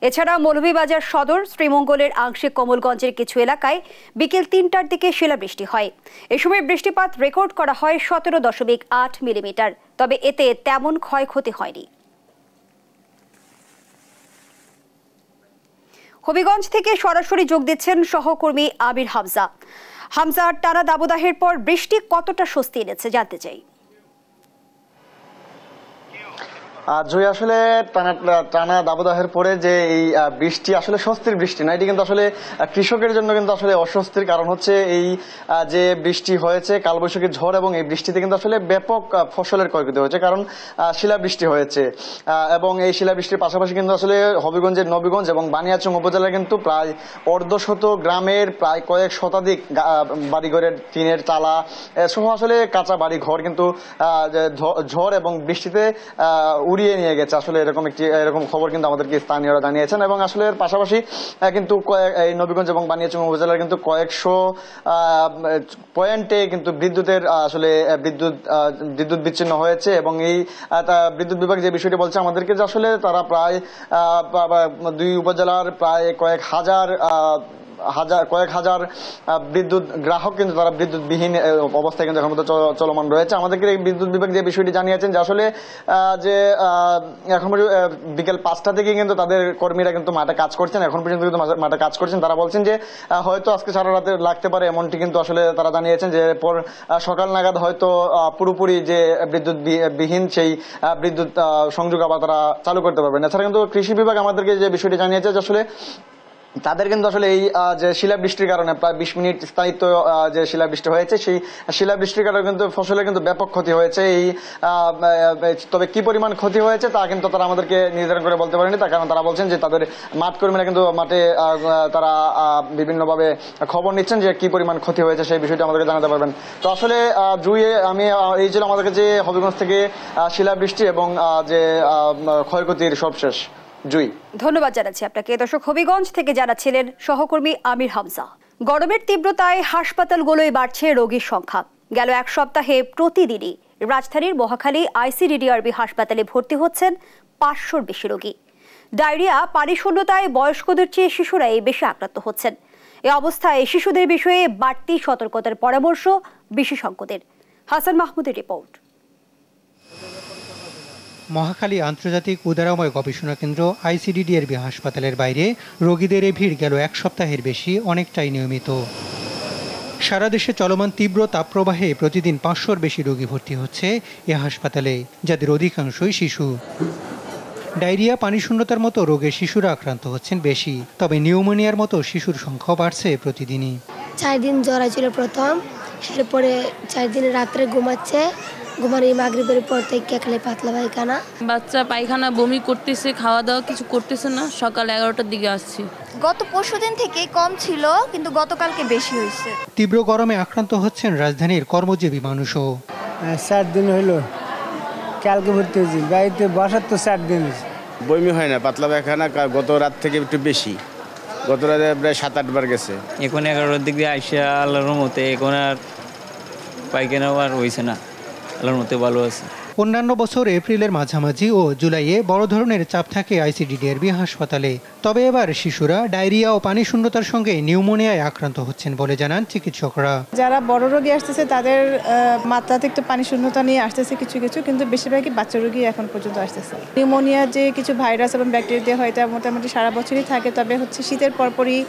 এছাড়া মৌলভীবাজার সদর, শ্রীমঙ্গলের আংশিক কমলগঞ্জের কিছু এলাকায় বিকেল 3টার দিকে শিলাবৃষ্টি হয়। এ সময় বৃষ্টিপাত রেকর্ড করা হয় 17.8 মিলিমিটার। তবে এতে তেমন ক্ষয়ক্ষতি হয়নি। হবিগঞ্জ থেকে সরাসরি যোগ দিচ্ছেন সহকর্মী আমির হামজা। হামজা, টানা দাবদাহের পর বৃষ্টি কতটা স্বস্তি এনেছে জানতে চাই। জয়, আসলে টানা দাবদাহের পরে যে এই বৃষ্টি আসলে স্বস্তির বৃষ্টি না, এটি কিন্তু আসলে কৃষকের জন্য কিন্তু আসলে অস্বস্তির কারণ হচ্ছে এই যে বৃষ্টি হয়েছে, কালবৈশাখী ঝড়, এবং এই বৃষ্টিতে কিন্তু আসলে ব্যাপক ফসলের ক্ষয়ক্ষতি হয়েছে, কারণ শিলাবৃষ্টি হয়েছে। এবং এই শিলাবৃষ্টির পাশাপাশি কিন্তু আসলে হবিগঞ্জের নবীগঞ্জ এবং বানিয়াচং উপজেলায় কিন্তু প্রায় অর্ধশত গ্রামের প্রায় কয়েক শতাধিক বাড়িঘরের টিনের চালা সহ আসলে কাঁচা বাড়ি ঘর কিন্তু ঝড় এবং বৃষ্টিতে উড়িয়ে নিয়ে গেছে। আসলে এরকম খবর কিন্তু আমাদেরকে স্থানীয়রা জানিয়েছেন। এবং আসলে এর পাশাপাশি কিন্তু এই নবীগঞ্জ এবং বানিয়াচং উপজেলার কিন্তু কয়েকশো পয়েন্টে কিন্তু বিদ্যুতের আসলে বিদ্যুৎ বিচ্ছিন্ন হয়েছে। এবং এই বিদ্যুৎ বিভাগ যে বিষয়টি বলছে আমাদেরকে যে আসলে তারা প্রায় 2 উপজেলার প্রায় কয়েক হাজার বিদ্যুৎ গ্রাহক কিন্তু তারা বিদ্যুৎবিহীন অবস্থায় কিন্তু এখন পর্যন্ত চলমান রয়েছে। আমাদেরকে এই বিদ্যুৎ বিভাগ যে বিষয়টি জানিয়েছেন যে আসলে যে এখন বিকেল 5টা থেকে কিন্তু তাদের কর্মীরা কিন্তু মাঠে কাজ করছেন, এখন পর্যন্ত কিন্তু মাঠে কাজ করছেন। তারা বলছেন যে হয়তো আজকে সারা রাতে লাগতে পারে, এমনটি কিন্তু আসলে তারা জানিয়েছেন যে এরপর সকাল নাগাদ হয়তো পুরোপুরি যে বিদ্যুৎবিহীন সেই বিদ্যুৎ সংযোগ আবার তারা চালু করতে পারবেন। এছাড়া কিন্তু কৃষি বিভাগ আমাদেরকে যে বিষয়টি জানিয়েছে যে আসলে তাদের কিন্তু আসলে এই যে শিলাবৃষ্টির কারণে প্রায় 20 মিনিট স্থায়িত্ব যে শিলাবৃষ্টি হয়েছে, সেই শিলাবৃষ্টির কারণে কিন্তু ফসলের কিন্তু ব্যাপক ক্ষতি হয়েছে। তবে কি পরিমাণ ক্ষতি হয়েছে তা কিন্তু তারা আমাদেরকে নির্ধারণ করে বলতে পারেনি, তার কারণ তারা বলছেন যে তাদের মাঠ কর্মীরা কিন্তু মাঠে তারা বিভিন্নভাবে খবর নিচ্ছেন যে কি পরিমাণ ক্ষতি হয়েছে সেই বিষয়টি আমাদেরকে জানাতে পারবেন। তো আসলে আমি এই ছিল আমাদের কাছে হবিগঞ্জ থেকে শিলাবৃষ্টি এবং যে ক্ষয়ক্ষতির সবশেষ। ধন্যবাদ জানাচ্ছি আপনাকে। দর্শক, হবিগঞ্জ থেকে জানাচ্ছিলেন সহকর্মী আমির হামজা। গরমের তীব্রতায় হাসপাতালগুলোয় বাড়ছে রোগীর সংখ্যা। গেল 1 সপ্তাহে প্রতিদিনই রাজধানীর মহাখালী ICDDRB হাসপাতালে ভর্তি হচ্ছেন 500-র বেশি রোগী। ডায়রিয়া, পানি শূন্যতায় বয়স্কদের চেয়ে শিশুরাই বেশি আক্রান্ত হচ্ছেন। এ অবস্থায় শিশুদের বিষয়ে বাড়তি সতর্কতার পরামর্শ বিশেষজ্ঞদের। হাসান মাহমুদের রিপোর্ট। মহাখালী আন্তর্জাতিক উদারময় গবেষণা কেন্দ্র আইসিডিডিআরবি হাসপাতালের বাইরে রোগীদের এই ভিড় গেল এক সপ্তাহের বেশি অনেকটাই নিয়মিত। সারা দেশে চলমান তীব্র তাপপ্রবাহে প্রতিদিন 500-র বেশি রোগী ভর্তি হচ্ছে এ হাসপাতালে, যাদের অধিকাংশই শিশু। ডায়রিয়া, পানিশূন্যতার মতো রোগে শিশুরা আক্রান্ত হচ্ছেন বেশি, তবে নিউমোনিয়ার মতো শিশুর সংখ্যা বাড়ছে প্রতিদিনই। 4 দিন জ্বর ছিল প্রথম, এরপরে 4 দিন রাত্রে ঘুমাচ্ছে, ঘুমানো মাগরিবের পর থেকে খেলে পাতলা পায়খানা। বাচ্চা পায়খানা বমি করতেছে, খাওয়া দাওয়া কিছু করতেছে না। সকাল 11টার দিকে আসছি। গত পরশুদিন থেকে কম ছিল, কিন্তু গতকালকে বেশি হয়েছে। তীব্র গরমে আক্রান্ত হচ্ছেন রাজধানীর কর্মজীবী মানুষও। 7 দিন হইল, কালকে ভর্তি হয়েছি, বাড়িতে বসার তো 4 দিন। বমি হয় না, পাতলা পায়খানা গত রাত থেকে একটু বেশি, গত রাতে প্রায় 7-8 বার গেছে। এখন 11টার দিকে আইসা আল্লাহর রহমতে এখন আর পায়খানাও আর হয়েছে না, আল্লাহর মতে ভালো আছে। অন্যান্য বছর এপ্রিলের মাঝামাঝি ও জুলাইয়ে বড় ধরনের চাপ থাকে আইসিডিডিআরবি হাসপাতালে, তবে এবার শিশুরা ডায়রিয়া ও পানি শূন্যতার সঙ্গে নিউমোনিয়ায় আক্রান্ত হচ্ছেন বলে জানান চিকিৎসকরা। যারা বড় রোগী আসতেছে তাদের মাত্রাতিরিক্ত পানি শূন্যতা নিয়ে আসতেছে কিছু কিছু, কিন্তু বেশিরভাগই বাচ্চা রোগী এখন পর্যন্ত আসতেছে। নিউমোনিয়া যে কিছু ভাইরাস এবং ব্যাকটেরিয়া হয় এটা মোটামুটি সারা বছরই থাকে, তবে হচ্ছে শীতের পরপরই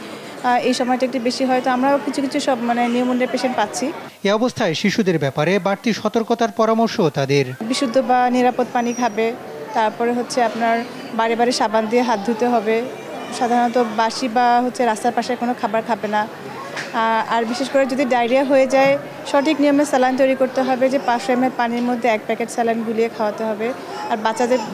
এই সময়টা একটু বেশি হয়, তো আমরাও কিছু কিছু সব নিউমোনিয়া পেশেন্ট পাচ্ছি। এই অবস্থায় শিশুদের ব্যাপারে বাড়তি সতর্কতার পরামর্শ তাদের। বিশুদ্ধ বা নিরাপদ পানি খাবে, তারপরে হচ্ছে আপনার বারে বারে সাবান দিয়ে হাত ধুতে হবে, সাধারণত বাসি বা হচ্ছে রাস্তার পাশে কোনো খাবার খাবে না। আর বিশেষ করে যদি ডায়রিয়া হয়ে যায় সঠিক নিয়মে স্যালাইন তৈরি করতে হবে, যে 500 ml পানির মধ্যে 1 প্যাকেট স্যালাইন গুলিয়ে খাওয়াতে হবে। আর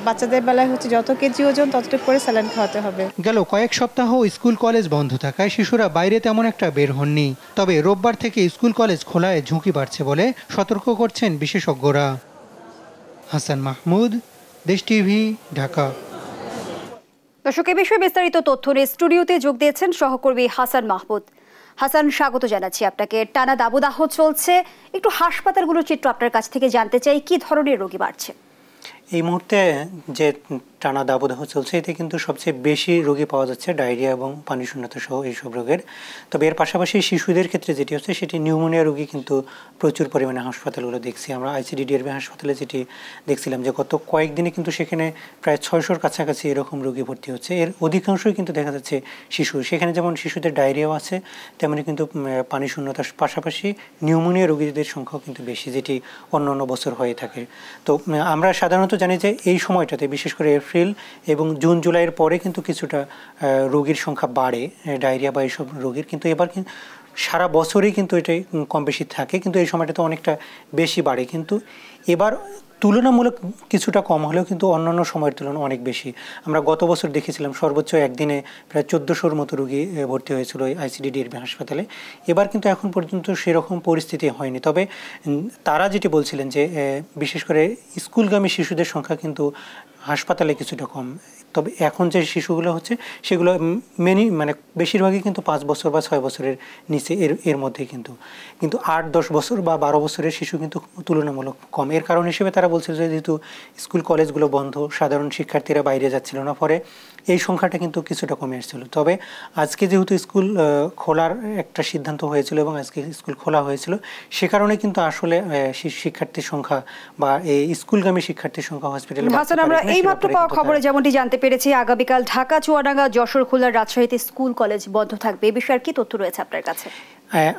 বাচ্চাদের বেলায় হচ্ছে যত কেজি ওজন ততটুকু করে স্যালাইন খাওয়াতে হবে। গেল কয়েক সপ্তাহ স্কুল কলেজ বন্ধ থাকায় শিশুরা বাইরে তেমন একটা বের হননি, তবে রোববার থেকে স্কুল কলেজ খোলায় ঝুঁকি বাড়ছে বলে সতর্ক করছেন বিশেষজ্ঞরা। হাসান মাহমুদ, দেশ টিভি, ঢাকা। দর্শক, এ বিষয়ে বিস্তারিত তথ্য নিয়ে স্টুডিওতে যোগ দিয়েছেন সহকর্মী হাসান মাহমুদ। হাসান, স্বাগত জানাচ্ছি আপনাকে। টানা দাবদাহ চলছে, একটু হাসপাতালগুলোর চিত্র আপনার কাছ থেকে জানতে চাই, কি ধরনের রোগী বাড়ছে? এই মুহূর্তে যে টানা দাবদাহ চলছে এতে কিন্তু সবচেয়ে বেশি রোগী পাওয়া যাচ্ছে ডায়রিয়া এবং পানি শূন্যতা সহ এইসব রোগের। তবে এর পাশাপাশি শিশুদের ক্ষেত্রে যেটি হচ্ছে সেটি নিউমোনিয়া রোগী কিন্তু প্রচুর পরিমাণে হাসপাতালগুলো দেখছি আমরা। আইসিডিডিআরবি হাসপাতালে যেটি দেখছিলাম যে গত কয়েকদিনে কিন্তু সেখানে প্রায় 600-র কাছাকাছি এরকম রোগী ভর্তি হচ্ছে। এর অধিকাংশই কিন্তু দেখা যাচ্ছে শিশু। সেখানে যেমন শিশুদের ডায়রিয়াও আছে, তেমনি কিন্তু পানি শূন্যতার পাশাপাশি নিউমোনিয়া রোগীদের সংখ্যাও কিন্তু বেশি, যেটি অন্য অন্য বছর হয়ে থাকে। তো আমরা সাধারণত জানি যে এই সময়টাতে বিশেষ করে এপ্রিল এবং জুন জুলাইয়ের পরে কিন্তু কিছুটা রোগীর সংখ্যা বাড়ে, ডায়রিয়া বা এইসব রোগীর, কিন্তু এবার সারা বছরই কিন্তু এটাই কম বেশি থাকে, কিন্তু এই সময়টাতে অনেকটা বেশি বাড়ে। কিন্তু এবার তুলনামূলক কিছুটা কম হলেও কিন্তু অন্যান্য সময়ের তুলনায় অনেক বেশি। আমরা গত বছর দেখেছিলাম সর্বোচ্চ একদিনে প্রায় 1400-র মতো রোগী ভর্তি হয়েছিল আইসিডিডিআরবি হাসপাতালে। এবার কিন্তু এখন পর্যন্ত সেরকম পরিস্থিতি হয়নি। তবে তারা যেটি বলছিলেন যে বিশেষ করে স্কুলগামী শিশুদের সংখ্যা কিন্তু হাসপাতালে কিছুটা কম। তবে এখন যে শিশুগুলো হচ্ছে সেগুলো বেশিরভাগই কিন্তু 5 বছর বা 6 বছরের নিচে, এর মধ্যে কিন্তু 8-10 বছর বা 12 বছরের শিশু কিন্তু তুলনামূলক কম। এর কারণ হিসেবে তারা বলছিল যে যেহেতু স্কুল কলেজগুলো বন্ধ, সাধারণ শিক্ষার্থীরা বাইরে যাচ্ছিল না, ফলে এই সংখ্যাটা কিন্তু কিছুটা কমে আসছিল। তবে আজকে যেহেতু স্কুল খোলার একটা সিদ্ধান্ত হয়েছিল এবং আজকে স্কুল খোলা হয়েছিল, সে কারণে কিন্তু আসলে শিক্ষার্থীর সংখ্যা বা এই স্কুলগামী শিক্ষার্থীর সংখ্যা হসপিটালে। আমরা এইমাত্র পাওয়া খবরে যেমনটি জানতে পেরেছি, আগামীকাল ঢাকা, চুয়াডাঙ্গা, যশোর, খুলনা, রাজশাহীতে স্কুল কলেজ বন্ধ থাকবে। এই বিষয়ে কি তথ্য রয়েছে আপনার কাছে?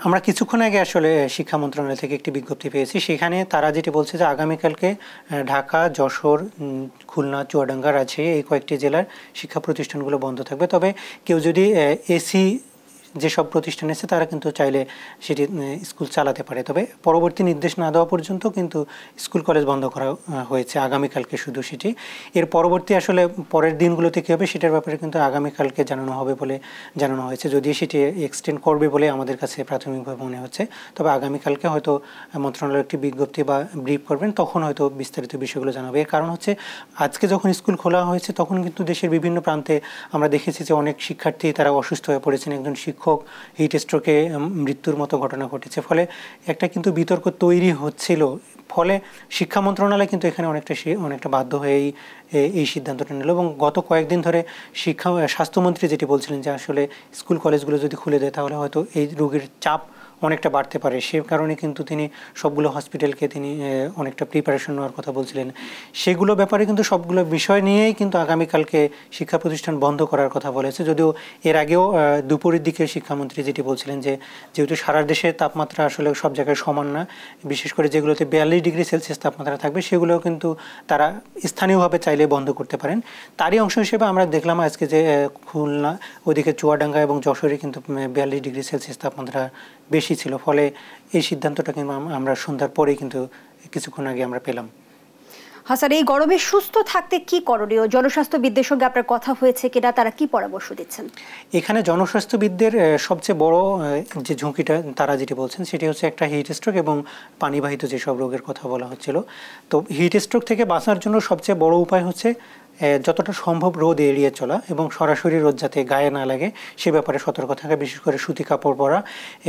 আমরা কিছুক্ষণ আগে আসলে শিক্ষা মন্ত্রণালয় থেকে একটি বিজ্ঞপ্তি পেয়েছি, সেখানে তারা যেটি বলছে যে আগামীকালকে ঢাকা, যশোর, খুলনা, চুয়াডাঙ্গা, রাজশাহী এই কয়েকটি জেলার শিক্ষা প্রতিষ্ঠানগুলো বন্ধ থাকবে। তবে কেউ যদি এসি যেসব প্রতিষ্ঠান আছে তারা কিন্তু চাইলে সেটি স্কুল চালাতে পারে। তবে পরবর্তী নির্দেশ না দেওয়া পর্যন্ত কিন্তু স্কুল কলেজ বন্ধ করা হয়েছে আগামীকালকে শুধু সেটি। এর পরবর্তী আসলে পরের দিনগুলোতে কী হবে সেটার ব্যাপারে কিন্তু আগামীকালকে জানানো হবে বলে জানানো হয়েছে, যদিও সেটি এক্সটেন্ড করবে বলে আমাদের কাছে প্রাথমিকভাবে মনে হচ্ছে। তবে আগামীকালকে হয়তো মন্ত্রণালয় একটি বিজ্ঞপ্তি বা ব্রিফ করবেন, তখন হয়তো বিস্তারিত বিষয়গুলো জানাবে। এর কারণ হচ্ছে আজকে যখন স্কুল খোলা হয়েছে তখন কিন্তু দেশের বিভিন্ন প্রান্তে আমরা দেখেছি যে অনেক শিক্ষার্থী তারা অসুস্থ হয়ে পড়েছেন, একজন শিক্ষক হিট স্ট্রোকে মৃত্যুর মতো ঘটনা ঘটেছে। ফলে একটা কিন্তু বিতর্ক তৈরি হচ্ছিল, ফলে শিক্ষা মন্ত্রণালয় কিন্তু এখানে অনেকটা বাধ্য হয়েই এই সিদ্ধান্তটা নিল। এবং গত কয়েকদিন ধরে স্বাস্থ্যমন্ত্রী যেটি বলছিলেন যে আসলে স্কুল কলেজগুলো যদি খুলে দেয় তাহলে হয়তো এই রোগীর চাপ অনেকটা বাড়তে পারে। সে কারণে কিন্তু তিনি সবগুলো হসপিটালকে তিনি অনেকটা প্রিপারেশন নেওয়ার কথা বলছিলেন। সেগুলো ব্যাপারে কিন্তু সবগুলো বিষয় নিয়েই কিন্তু আগামীকালকে শিক্ষা প্রতিষ্ঠান বন্ধ করার কথা বলেছে। যদিও এর আগেও দুপুরের দিকে শিক্ষামন্ত্রী যেটি বলছিলেন যে যেহেতু সারা দেশে তাপমাত্রা আসলে সব জায়গায় সমান না, বিশেষ করে যেগুলোতে 42 ডিগ্রি সেলসিয়াস তাপমাত্রা থাকবে সেগুলোও কিন্তু তারা স্থানীয়ভাবে চাইলে বন্ধ করতে পারেন। তারই অংশ হিসেবে আমরা দেখলাম আজকে যে খুলনা ওদিকে চুয়াডাঙ্গা এবং যশোরে কিন্তু 42 ডিগ্রি সেলসিয়াস তাপমাত্রা বেশি ছিল। ফলে এই সিদ্ধান্তটা কিন্তু আমরা সন্ধ্যার পরেই কিন্তু কিছুক্ষণ আগে আমরা পেলাম। হাসান, এই গরমে সুস্থ থাকতে কি করণীয়? জনস্বাস্থ্যবিদদের সঙ্গে আপনার কথা হয়েছে কিনা, তারা কি পরামর্শ দিচ্ছেন? এখানে জনস্বাস্থ্যবিদদের সবচেয়ে বড় যে ঝুঁকিটা তারা যেটি বলছেন সেটি হচ্ছে একটা হিট স্ট্রোক এবং পানিবাহিত যেসব রোগের কথা বলা হচ্ছিল। তো হিট স্ট্রোক থেকে বাঁচার জন্য সবচেয়ে বড় উপায় হচ্ছে যতটা সম্ভব রোদ এড়িয়ে চলা এবং সরাসরি রোদ যাতে গায়ে না লাগে সে ব্যাপারে সতর্ক থাকা, বিশেষ করে সুতি কাপড় পরা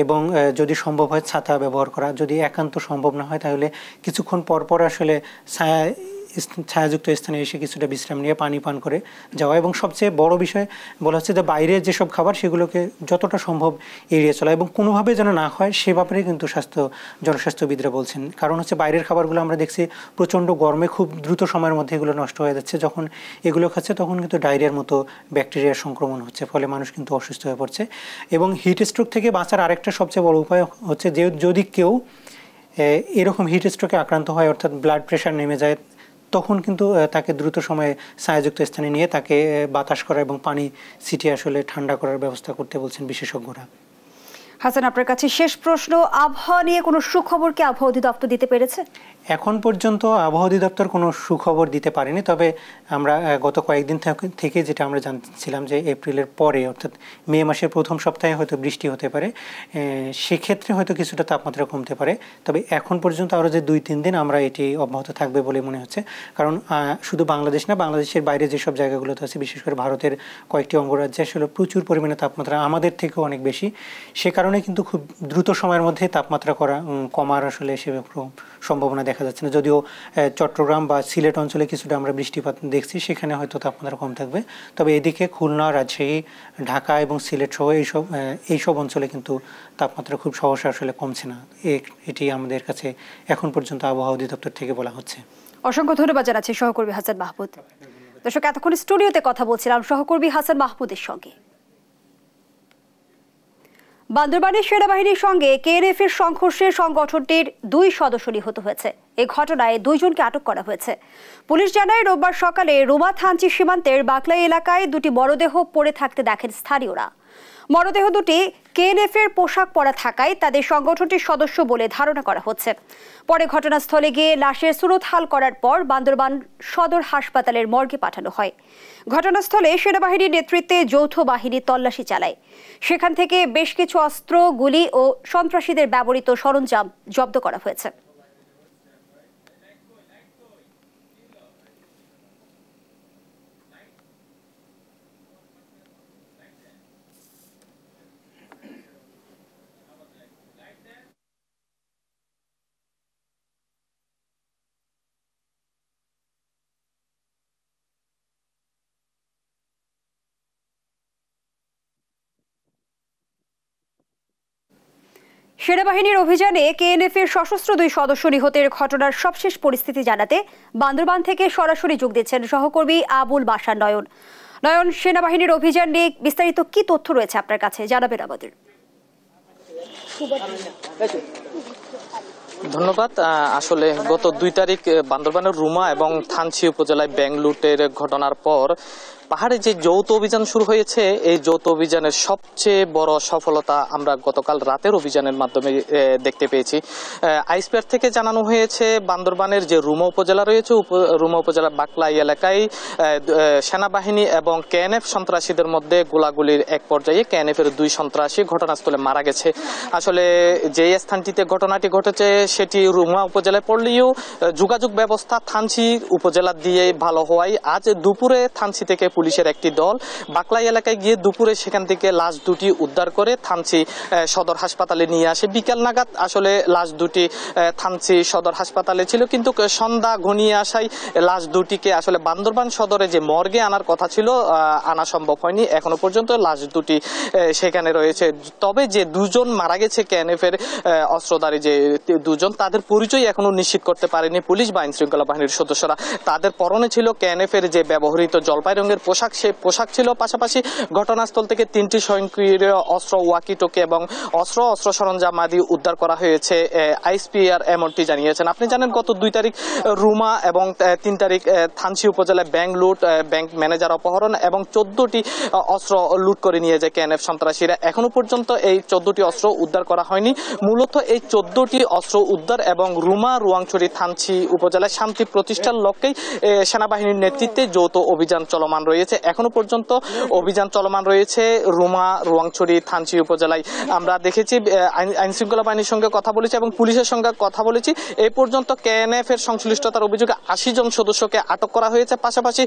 এবং যদি সম্ভব হয় ছাতা ব্যবহার করা। যদি একান্ত সম্ভব না হয় তাহলে কিছুক্ষণ পর পর আসলে ছায়াযুক্ত স্থানে এসে কিছুটা বিশ্রাম নিয়ে পানি পান করে যাওয়া। এবং সবচেয়ে বড় বিষয় বলা হচ্ছে যে বাইরে যেসব খাবার সেগুলোকে যতটা সম্ভব এড়িয়ে চলা এবং কোনোভাবে যেন না হয় সে ব্যাপারে কিন্তু জনস্বাস্থ্যবিদরা বলছেন। কারণ হচ্ছে বাইরের খাবারগুলো আমরা দেখছি প্রচণ্ড গরমে খুব দ্রুত সময়ের মধ্যে এগুলো নষ্ট হয়ে যাচ্ছে। যখন এগুলো খাচ্ছে তখন কিন্তু ডায়রিয়ার মতো ব্যাকটেরিয়ার সংক্রমণ হচ্ছে, ফলে মানুষ কিন্তু অসুস্থ হয়ে পড়ছে। এবং হিট স্ট্রোক থেকে বাঁচার আরেকটা সবচেয়ে বড় উপায় হচ্ছে যে যদি কেউ এরকম হিট স্ট্রোকে আক্রান্ত হয়, অর্থাৎ ব্লাড প্রেশার নেমে যায়, তখন কিন্তু তাকে দ্রুত সময়ে ছায়াযুক্ত স্থানে নিয়ে তাকে বাতাস করা এবং পানি ছিটিয়ে আসলে ঠান্ডা করার ব্যবস্থা করতে বলছেন বিশেষজ্ঞরা। হাসান, আপনার কাছে শেষ প্রশ্ন, আবহাওয়া নিয়ে কোনো সুখবর কি আবহাওয়া অধিদপ্তর দিতে পেরেছে? এখন পর্যন্ত আবহাওয়া অধিদপ্তর কোনো সুখবর দিতে পারেনি। তবে আমরা গত কয়েকদিন থেকে যেটা আমরা জানছিলাম যে এপ্রিলের পরে অর্থাৎ মে মাসের প্রথম সপ্তাহে হয়তো বৃষ্টি হতে পারে, সেক্ষেত্রে হয়তো কিছুটা তাপমাত্রা কমতে পারে। তবে এখন পর্যন্ত আরও যে 2-3 দিন আমরা এটি অব্যাহত থাকবে বলে মনে হচ্ছে। কারণ শুধু বাংলাদেশ না, বাংলাদেশের বাইরে যেসব জায়গাগুলোতে আছে, বিশেষ করে ভারতের কয়েকটি অঙ্গরাজ্যে আসলে প্রচুর পরিমাণে তাপমাত্রা আমাদের থেকেও অনেক বেশি। সে কারণে কিন্তু খুব দ্রুত সময়ের মধ্যে তাপমাত্রা কমার আসলে সেরকম সম্ভাবনা দেখা যাচ্ছে না। যদিও চট্টগ্রাম বা সিলেট অঞ্চলে কিছুটা আমরা বৃষ্টিপাত দেখছি, সেখানে হয়তো তাপমাত্রা কম থাকবে। তবে এদিকে খুলনা, রাজশাহী, ঢাকা এবং সিলেট সহ এইসব অঞ্চলে কিন্তু তাপমাত্রা খুব সহসা আসলে কমছে না। এটি আমাদের কাছে এখন পর্যন্ত আবহাওয়া অধিদপ্তর থেকে বলা হচ্ছে। অসংখ্য ধন্যবাদ জানাচ্ছি সহকর্মী হাসান মাহমুদ। দর্শক, এতক্ষণ স্টুডিওতে কথা বলছিলাম সহকর্মী হাসান মাহমুদের সঙ্গে। বান্দরবানের সেনাবাহিনীর সঙ্গে কেএনএফ এর সংঘর্ষে সংগঠনটির 2 সদস্য নিহত হয়েছে। এই ঘটনায় 2 জনকে আটক করা হয়েছে। পুলিশ জানায় রোববার সকালে রোমা থানচি সীমান্তের বাকলাই এলাকায় 2টি মরদেহ পড়ে থাকতে দেখেন স্থানীয়রা। মরদেহ দুটি কেএনএফ এর পোশাক পরা থাকায় তাদের সংগঠনটির সদস্য বলে ধারণা করা হচ্ছে। পরে ঘটনাস্থলে গিয়ে লাশের সুরতহাল করার পর বান্দরবান সদর হাসপাতালের মর্গে পাঠানো হয়। ঘটনাস্থলে সেনাবাহিনীর নেতৃত্বে যৌথ বাহিনী তল্লাশি চালায়। সেখান থেকে বেশ কিছু অস্ত্র, গুলি ও সন্ত্রাসীদের ব্যবহৃত সরঞ্জাম জব্দ করা হয়েছে। সেনাবাহিনীর অভিযানে কেএনএফ এর সশস্ত্র 2 সদস্য নিহতের ঘটনার সবশেষ পরিস্থিতি জানাতে বান্দরবান থেকে সরাসরি যোগ দিচ্ছেন সহকর্মী আবুল বাশার নয়ন। নয়ন, সেনাবাহিনীর অভিযান নিয়ে বিস্তারিত কি তথ্য রয়েছে আপনার কাছে, জানাবেন আমাদের। ধন্যবাদ। আসলে গত 2 তারিখ বান্দরবানের রুমা এবং থানচি উপজেলায় ব্যাংক লুটের ঘটনার পর পাহাড়ে যে যৌথ অভিযান শুরু হয়েছে, এই যৌথ অভিযানের সবচেয়ে বড় সফলতা আমরা গতকাল রাতের অভিযানের মাধ্যমে দেখতে পেয়েছি। আইসপিআর থেকে জানানো হয়েছে বান্দরবানের যে রুমা উপজেলা রয়েছে, রুমা উপজেলার বাকলাই এলাকায় সেনাবাহিনী এবং কেএনএফ সন্ত্রাসীদের মধ্যে গোলাগুলির এক পর্যায়ে কেএনএফ এর 2 সন্ত্রাসী ঘটনাস্থলে মারা গেছে। আসলে যে স্থানটিতে ঘটনাটি ঘটেছে সেটি রুমা উপজেলায় পড়লেও যোগাযোগ ব্যবস্থা থানচি উপজেলা দিয়ে ভালো হওয়ায় আজ দুপুরে থানচি থেকে পুলিশের একটি দল বাকলাই এলাকায় গিয়ে দুপুরে সেখান থেকে লাশ দুটি উদ্ধার করে থানচি সদর হাসপাতালে নিয়ে আসে। বিকেল নাগাদ আসলে লাশ দুটি থানচি সদর হাসপাতালে ছিল, কিন্তু সন্ধ্যা ঘনিয়ে আসায় লাশ দুটিকে আসলে বান্দরবান সদরে যে মর্গে আনার কথা ছিল আনা সম্ভব হয়নি। এখনো পর্যন্ত লাশ দুটি সেখানে রয়েছে। তবে যে দুজন মারা গেছে কেএনএফ এর অস্ত্রধারী যে দুজন, তাদের পরিচয় এখনো নিশ্চিত করতে পারেনি পুলিশ বা আইন শৃঙ্খলা বাহিনীর সদস্যরা। তাদের পরনে ছিল কেএনএফ এর যে ব্যবহৃত জলপাই রঙের পোশাক, সেই পোশাক ছিল। পাশাপাশি ঘটনাস্থল থেকে 3টি স্বয়ংক্রিয় অস্ত্র, ওয়াকিটকি এবং অস্ত্র সরঞ্জাম আদি উদ্ধার করা হয়েছে আইএসপিআর এমনটি জানিয়েছেন। আপনি জানেন গত 2 তারিখ রুমা এবং 3 তারিখ থানচি উপজেলায় ব্যাংক লুট, ব্যাংক ম্যানেজার অপহরণ এবং 14টি অস্ত্র লুট করে নিয়ে যায় কেএনএফ সন্ত্রাসীরা। এখনো পর্যন্ত এই 14টি অস্ত্র উদ্ধার করা হয়নি। মূলত এই 14টি অস্ত্র উদ্ধার এবং রুমা, রুয়াংছড়ি, থানচি উপজেলায় শান্তি প্রতিষ্ঠার লক্ষ্যেই সেনাবাহিনীর নেতৃত্বে যৌথ অভিযান চলমান রয়েছে। এখনো পর্যন্ত অভিযান চলমান রয়েছে রুমা, রুয়াংছড়ি, থানচি উপজেলায়। আমরা দেখেছি আইন শৃঙ্খলা বাহিনীর সঙ্গে কথা বলেছি এবং পুলিশের সঙ্গে কথা বলেছি। এই পর্যন্ত কেএনএফ এর সংশ্লিষ্টতার অভিযোগে 80 জন সদস্যকে আটক করা হয়েছে। পাশাপাশি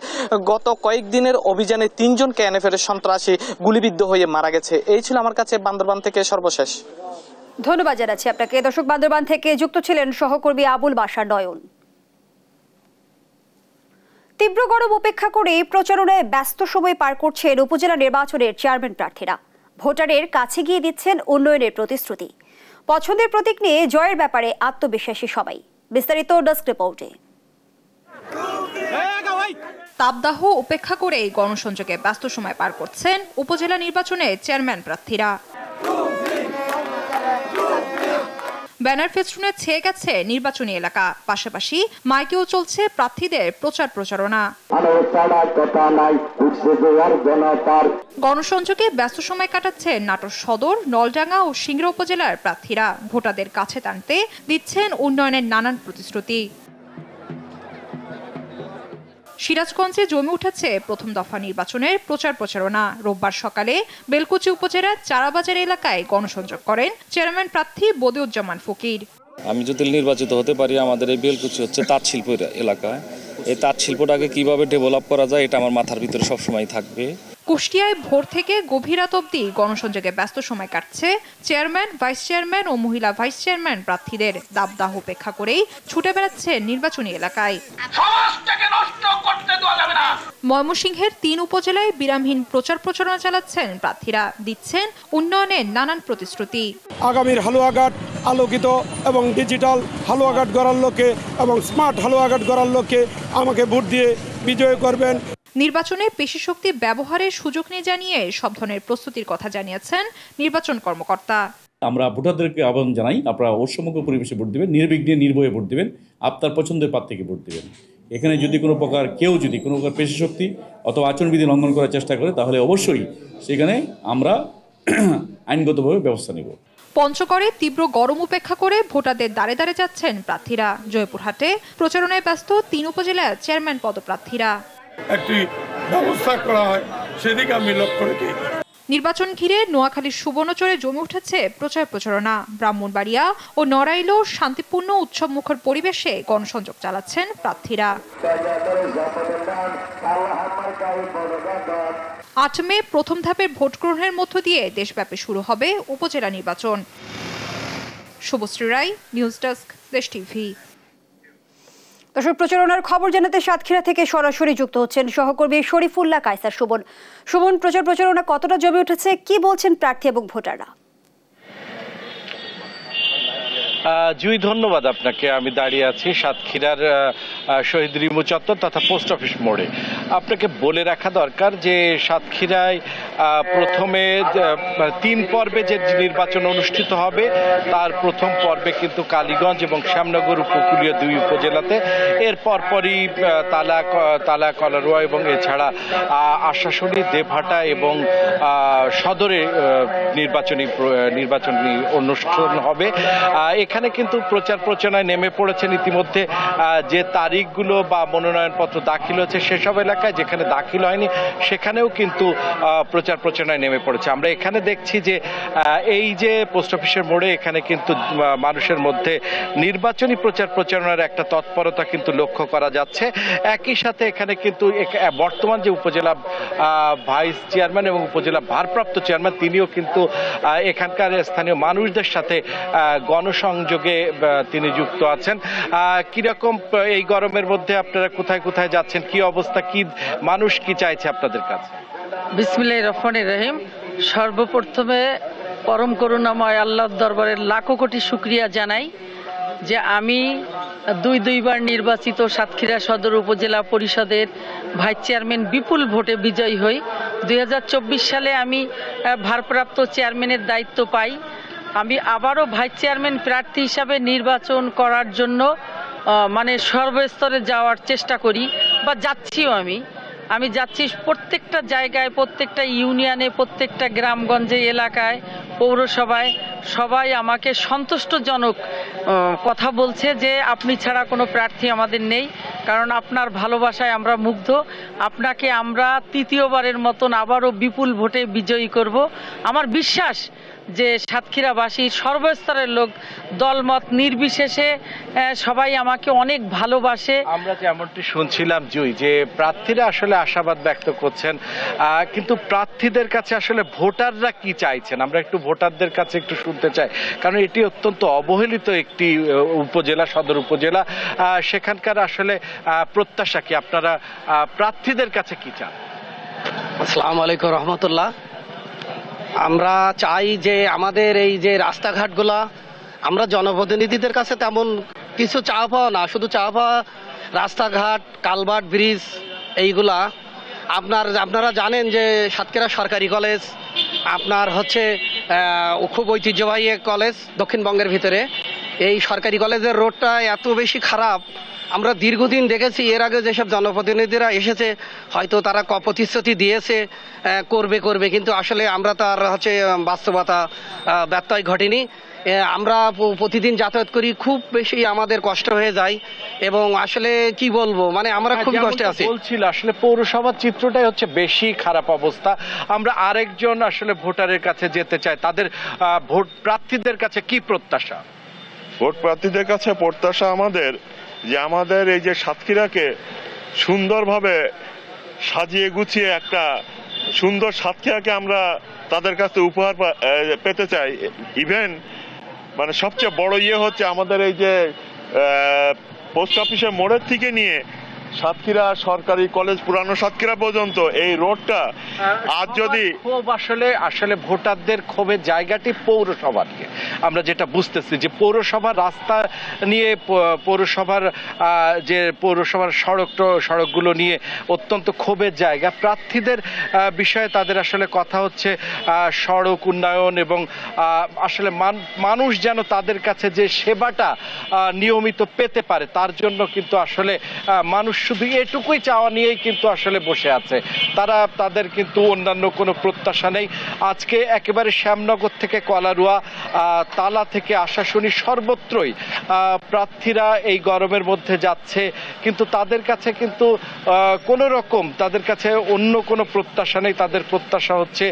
গত কয়েকদিনের অভিযানে 3 জন কেএনএফ এর সন্ত্রাসী গুলিবিদ্ধ হয়ে মারা গেছে। এই ছিল আমার কাছে বান্দরবান থেকে সর্বশেষ। ধন্যবাদ জানাচ্ছি আপনাকে। দর্শক, বান্দরবান থেকে যুক্ত ছিলেন সহকর্মী আবুল বাশার নয়ন। তীব্র গরম উপেক্ষা করে প্রচারণায় ব্যস্ত সময় পার করছেন উপজেলা নির্বাচনের চেয়ারম্যান প্রার্থীরা। ভোটারের কাছে গিয়ে দিচ্ছেন উন্নয়নের প্রতিশ্রুতি। পছন্দের প্রতীক নিয়ে জয়ের ব্যাপারে আত্মবিশ্বাসী সবাই। বিস্তারিত ডেস্ক রিপোর্টে। তাপদাহ উপেক্ষা করে গণসংযোগে ব্যস্ত সময় পার করছেন উপজেলা নির্বাচনে চেয়ারম্যান প্রার্থীরা। ব্যানার ফেস্টুনে ছেয়ে গেছে নির্বাচনী এলাকা, পাশাপাশি মাইকেও চলছে প্রার্থীদের প্রচারণা। গণসংযোগে ব্যস্ত সময় কাটাচ্ছে নাটোর সদর, নলডাঙ্গা ও সিংড়া উপজেলার প্রার্থীরা। ভোটারদের কাছে টানতে দিচ্ছেন উন্নয়নের নানান প্রতিশ্রুতি। সিরাজগঞ্জে জমে উঠেছে প্রথম দফা নির্বাচনের প্রচারণা। রোববার সকালে বেলকুচি উপজেলার চারাবাজার এলাকায় গণসংযোগ করেন চেয়ারম্যান প্রার্থী বদিউজ্জামান ফকির। আমি যদি নির্বাচিত হতে পারি, আমাদের এই বেলকুচি হচ্ছে তাঁত শিল্প এলাকা। এই তাঁত শিল্পটাকে কিভাবে ডেভেলপ করা যায়, এটা আমার মাথার ভিতরে সবসময় থাকবে। কুষ্টিয়ায় ভোর থেকে গভীর রাত অবধি গণসংযোগে ব্যস্ত সময় কাটছে চেয়ারম্যান, ভাইস চেয়ারম্যান ও মহিলা ভাইস চেয়ারম্যান প্রার্থীদের। দাবদাহ উপেক্ষা করেই ছুটে বেড়াচ্ছে নির্বাচনী এলাকায়। ময়মনসিংহের 3 উপজেলায় বিরামহীন প্রচারণা চালাচ্ছেন প্রার্থীরা, দিচ্ছেন উন্নয়নের নানান প্রতিশ্রুতি। আগামীর হালুয়াঘাট আলোকিত এবং ডিজিটাল হালুয়াঘাট গড়ার লক্ষ্যে এবং স্মার্ট হালুয়াঘাট গড়ার লক্ষ্যে আমাকে ভোট দিয়ে বিজয় করবেন। নির্বাচনে পেশি ব্যবহারের সুযোগ নিয়ে জানিয়ে সব ধরনের প্রস্তুতির কথা জানিয়েছেন নির্বাচন কর্মকর্তা। আমরা ভোটারদেরকে আহ্বান জানাই, আপনারা অসমগ্র পরিবেশে ভোট দেবেন, নির্বিঘ্নে নির্ভয়ে ভোট দেবেন, আপনার পছন্দের প্রার্থীকে ভোট দেবেন। এখানে যদি কোনো প্রকার পেশি শক্তি অথবা আচরণবিধি লঙ্ঘন করার চেষ্টা করে, তাহলে অবশ্যই সেখানে আমরা আইনগতভাবে ব্যবস্থা নেব। পঞ্চগড়ে তীব্র গরম উপেক্ষা করে ভোটারদের দ্বারে দ্বারে যাচ্ছেন প্রার্থীরা। জয়পুরহাটে প্রচারণায় ব্যস্ত 3 উপজেলার চেয়ারম্যান পদপ্রার্থীরা। একটি ব্যবস্থা করা হয় সেদিকে আমি লক্ষ্য রেখে। নির্বাচন ঘিরে নোয়াখালীর সুবর্ণচরে জমে উঠেছে প্রচারণা। ব্রাহ্মণবাড়িয়া ও নড়াইলেও শান্তিপূর্ণ উৎসবমুখর পরিবেশে গণসংযোগ চালাচ্ছেন প্রার্থীরা। 8 মে প্রথম ধাপের ভোট গ্রহণের মধ্য দিয়ে দেশব্যাপী শুরু হবে উপজেলা নির্বাচন। শুভশ্রী রায়, নিউজ ডেস্ক, দেশ টিভি। দর্শক, প্রচারণার খবর জানাতে সাতক্ষীরা থেকে সরাসরি যুক্ত হচ্ছেন সহকর্মী শরীফুল্লাহ কায়সার সুমন। প্রচারণা কতটা জমে উঠেছে, কি বলছেন প্রার্থী এবং ভোটাররা? জুই, ধন্যবাদ আপনাকে। আমি দাঁড়িয়ে আছি সাতক্ষীরার শহীদ রিমু চত্বর তথা পোস্ট অফিস মোড়ে। আপনাকে বলে রাখা দরকার যে সাতক্ষীরায় প্রথমে 3 পর্বে যে নির্বাচন অনুষ্ঠিত হবে, তার প্রথম পর্বে কিন্তু কালীগঞ্জ এবং শ্যামনগর উপকূলীয় 2 উপজেলাতে, এর পরপরই তালা, কলারোয়া এবং এছাড়া আশাশুনি, দেবহাটা এবং সদরে নির্বাচনী অনুষ্ঠান হবে। সেখানে কিন্তু প্রচার প্রচারণায় নেমে পড়েছেন ইতিমধ্যে। যে তারিখগুলো বা মনোনয়নপত্র দাখিল হয়েছে সেসব এলাকায়, যেখানে দাখিল হয়নি সেখানেও কিন্তু প্রচার প্রচারণায় নেমে পড়েছে। আমরা এখানে দেখছি যে এই যে পোস্ট অফিসের মোড়ে এখানে কিন্তু মানুষের মধ্যে নির্বাচনী প্রচার প্রচারণার একটা তৎপরতা কিন্তু লক্ষ্য করা যাচ্ছে। একই সাথে এখানে কিন্তু বর্তমান যে উপজেলা ভাইস চেয়ারম্যান এবং উপজেলা ভারপ্রাপ্ত চেয়ারম্যান তিনিও কিন্তু এখানকার স্থানীয় মানুষদের সাথে গণসংযোগে তিনি যুক্ত আছেন। কিরকম এই গরমের মধ্যে আপনারা কোথায় কোথায় যাচ্ছেন, কি অবস্থা, কি মানুষ কি চাইছে আপনাদের কাছে? বিসমিল্লাহির রহমানির রহিম। সর্বপ্রথমে পরম করুণাময় আল্লাহর দরবারে লাখো কোটি শুকরিয়া জানাই যে আমি দুইবার নির্বাচিত সাতক্ষীরা সদর উপজেলা পরিষদের ভাইস চেয়ারম্যান বিপুল ভোটে বিজয়ী হই। 2024 সালে আমি ভারপ্রাপ্ত চেয়ারম্যানের দায়িত্ব পাই। আমি আবারও ভাইস চেয়ারম্যান প্রার্থী হিসাবে নির্বাচন করার জন্য মানে সর্বস্তরে যাওয়ার চেষ্টা করি বা যাচ্ছিও। আমি যাচ্ছি প্রত্যেকটা জায়গায়, প্রত্যেকটা ইউনিয়নে, প্রত্যেকটা গ্রামগঞ্জে, এলাকায়, পৌরসভায় সবাই আমাকে সন্তুষ্টজনক কথা বলছে যে আপনি ছাড়া কোনো প্রার্থী আমাদের নেই, কারণ আপনার ভালোবাসায় আমরা মুগ্ধ। আপনাকে আমরা তৃতীয়বারের মতন আবারও বিপুল ভোটে বিজয়ী করব। আমার বিশ্বাস যে সাতক্ষীরাবাসী সর্বস্তরের লোক দলমত নির্বিশেষে সবাই আমাকে অনেক ভালোবাসে। আমরা যেমনটি শুনছিলাম জুই, যে প্রার্থীরা আসলে আশাবাদ ব্যক্ত করছেন, কিন্তু প্রার্থীদের কাছে আসলে ভোটাররা কি চাইছেন আমরা একটু ভোটারদের কাছে একটু শুনতে চাই, কারণ এটি অত্যন্ত অবহেলিত একটি উপজেলা, সদর উপজেলা। সেখানকার আসলে প্রত্যাশা কি, আপনারা প্রার্থীদের কাছে কি চান? আসসালামু আলাইকুম রহমতুল্লাহ। আমরা চাই যে আমাদের এই যে রাস্তাঘাটগুলা, আমরা জনপ্রতিনিধিদের কাছে তেমন কিছু চাওয়া পাওয়া না, শুধু চাওয়া পাওয়া রাস্তাঘাট, কালভার্ট, ব্রিজ এইগুলা। আপনারা জানেন যে সাতক্ষীরা সরকারি কলেজ আপনার হচ্ছে খুব ঐতিহ্যবাহী এক কলেজ দক্ষিণবঙ্গের ভিতরে। এই সরকারি কলেজের রোডটা এত বেশি খারাপ, আমরা দীর্ঘদিন দেখেছি। এর আগে যেসব জনপ্রতিনিধিরা এসেছে হয়তো তারা প্রতিশ্রুতি দিয়েছে করবে, কিন্তু আসলে আমরা তার হচ্ছে বাস্তবতা ব্যত্যয় ঘটেনি। আমরা প্রতিদিন যাতায়াত করি, খুব বেশি আমাদের কষ্ট হয়ে যায় এবং আসলে কি বলবো, মানে আমরা খুব কষ্টে আছি। বলছিল আসলে পৌরসভার চিত্রটাই হচ্ছে বেশি খারাপ অবস্থা। আমরা আরেকজন আসলে ভোটারের কাছে যেতে চাই, তাদের ভোট প্রার্থীদের কাছে কি প্রত্যাশা? ভোট প্রার্থীদের কাছে প্রত্যাশা আমাদের যে আমাদের এই যে সাতক্ষীরাকে সুন্দরভাবে সাজিয়ে গুছিয়ে একটা সুন্দর সাতক্ষীরাকে আমরা তাদের কাছে উপহার পেতে চাই। ইভেন মানে সবচেয়ে বড় হচ্ছে আমাদের এই যে পোস্ট অফিসের মোড়ের থেকে নিয়ে সাতক্ষীরা সরকারি কলেজ পুরানো সাতক্ষীরা পর্যন্ত এই রোডটা আজ যদি খুব আসলে ভোটারদের ক্ষোভের জায়গাটি পৌরসভার নিয়ে আমরা যেটা বুঝতেছি যে পৌরসভার রাস্তা নিয়ে, পৌরসভার সড়কগুলো নিয়ে অত্যন্ত ক্ষোভের জায়গা। প্রার্থীদের বিষয়ে তাদের আসলে কথা হচ্ছে সড়ক উন্নয়ন এবং আসলে মানুষ যেন তাদের কাছে যে সেবাটা নিয়মিত পেতে পারে তার জন্য কিন্তু আসলে মানুষ শুধু এটুকুই চাওয়া নিয়েই কিন্তু আসলে বসে আছে। তাদের কিন্তু অন্যান্য কোনো প্রত্যাশা নেই। আজকে একেবারে শ্যামনগর থেকে কলারুয়া, তালা থেকে আশাশুনি সর্বত্রই প্রার্থীরা এই গরমের মধ্যে যাচ্ছে, কিন্তু তাদের কাছে কিন্তু কোনো রকম তাদের কাছে অন্য কোনো প্রত্যাশা নেই। তাদের প্রত্যাশা হচ্ছে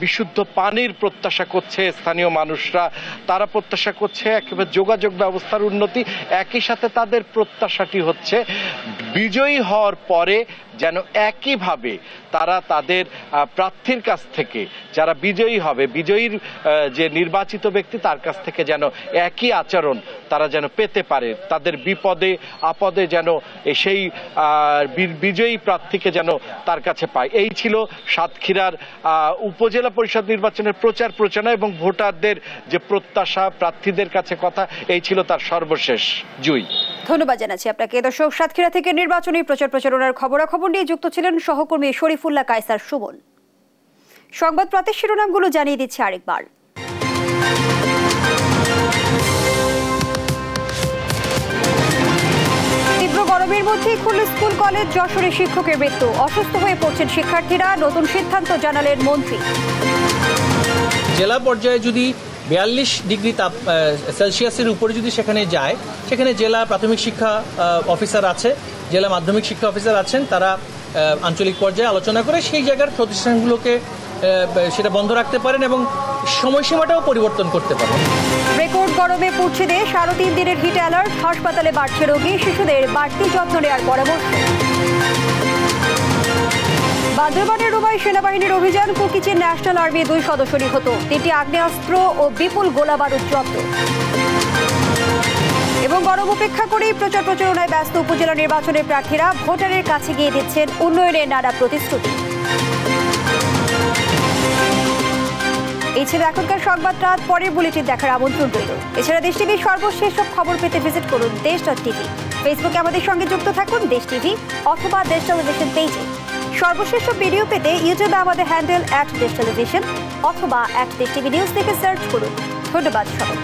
বিশুদ্ধ পানির প্রত্যাশা করছে স্থানীয় মানুষরা, তারা প্রত্যাশা করছে একেবারে যোগাযোগ ব্যবস্থার উন্নতি। একই সাথে তাদের প্রত্যাশাটি হচ্ছে বিজয়ী হওয়ার পরে যেন একইভাবে তারা তাদের প্রার্থীর কাছ থেকে, যারা বিজয়ী হবে, বিজয়ীর যে নির্বাচিত ব্যক্তি তার কাছ থেকে যেন একই আচরণ তারা যেন পেতে পারে, তাদের বিপদে আপদে যেন সেই বিজয়ী প্রার্থীকে যেন তার কাছে পায়। এই ছিল সাতক্ষীরার উপজেলা পরিষদ নির্বাচনের প্রচার প্রচারণা এবং ভোটারদের যে প্রত্যাশা, প্রার্থীদের কাছে কথা, এই ছিল তার সর্বশেষ। জুই, ধন্যবাদ জানাচ্ছি আপনাকে। দর্শক, সাতক্ষীরা থেকে নির্বাচনী প্রচার প্রচারণার খবরাখবর নিয়ে যুক্ত ছিলেন সহকর্মী শরীফুল্লাহ কায়সার সুমন। সংবাদ প্রাতের শিরোনামগুলো জানিয়ে দিচ্ছে আরেকবার। তীব্র গরমের মধ্যে খুলল স্কুল কলেজ, যশোরে শিক্ষকের মৃত্যু, অসুস্থ হয়ে পড়ছেন শিক্ষার্থীরা, নতুন সিদ্ধান্ত জানালেন মন্ত্রী। জেলা পর্যায়ে যদি 42 ডিগ্রি সেলসিয়াসের উপরে যদি সেখানে যায়, সেখানে জেলা প্রাথমিক শিক্ষা অফিসার আছে, জেলা মাধ্যমিক শিক্ষা অফিসার আছেন, তারা আঞ্চলিক পর্যায়ে আলোচনা করে সেই জায়গার প্রতিষ্ঠানগুলোকে সেটা বন্ধ রাখতে পারেন এবং সময়সীমাটাও পরিবর্তন করতে পারেন। রেকর্ড গরমে পুড়ছে দেশ, আরো 3 দিনের হিট অ্যালার্ট, হাসপাতালে বাড়ছে রোগী, শিশুদের বাড়তি যত্ন নেওয়ার পরামর্শ। বান্দরবানের রুমায় সেনাবাহিনীর অভিযান, কুকিচের ন্যাশনাল আর্মি 2 সদস্য নিহত, 3টি আগ্নেয়াস্ত্র ও বিপুল গোলাবারুদ জব্দ। এবং গরম উপেক্ষা করেই প্রচার প্রচারণায় ব্যস্ত উপজেলা নির্বাচনের প্রার্থীরা, ভোটারের কাছে গিয়ে দিচ্ছেন উন্নয়নের নানা প্রতিশ্রুতি। এই ছিল এখনকার সংবাদ রাত, পরের বুলেটিন দেখার আমন্ত্রণ রইল। এছাড়া দেশ টিভির সর্বশেষ সব খবর পেতে ভিজিট করুন দেশ.টিভি। ফেসবুকে আমাদের সঙ্গে যুক্ত থাকুন দেশ টিভি অথবা দেশ টেলিভিশন পেজে। সর্বশেষ ভিডিও পেতে ইউটিউবে আমাদের হ্যান্ডেল @দেশ টেলিভিশন অথবা @দেশ টিভি নিউজ থেকে সার্চ করুন। ধন্যবাদ সবাই।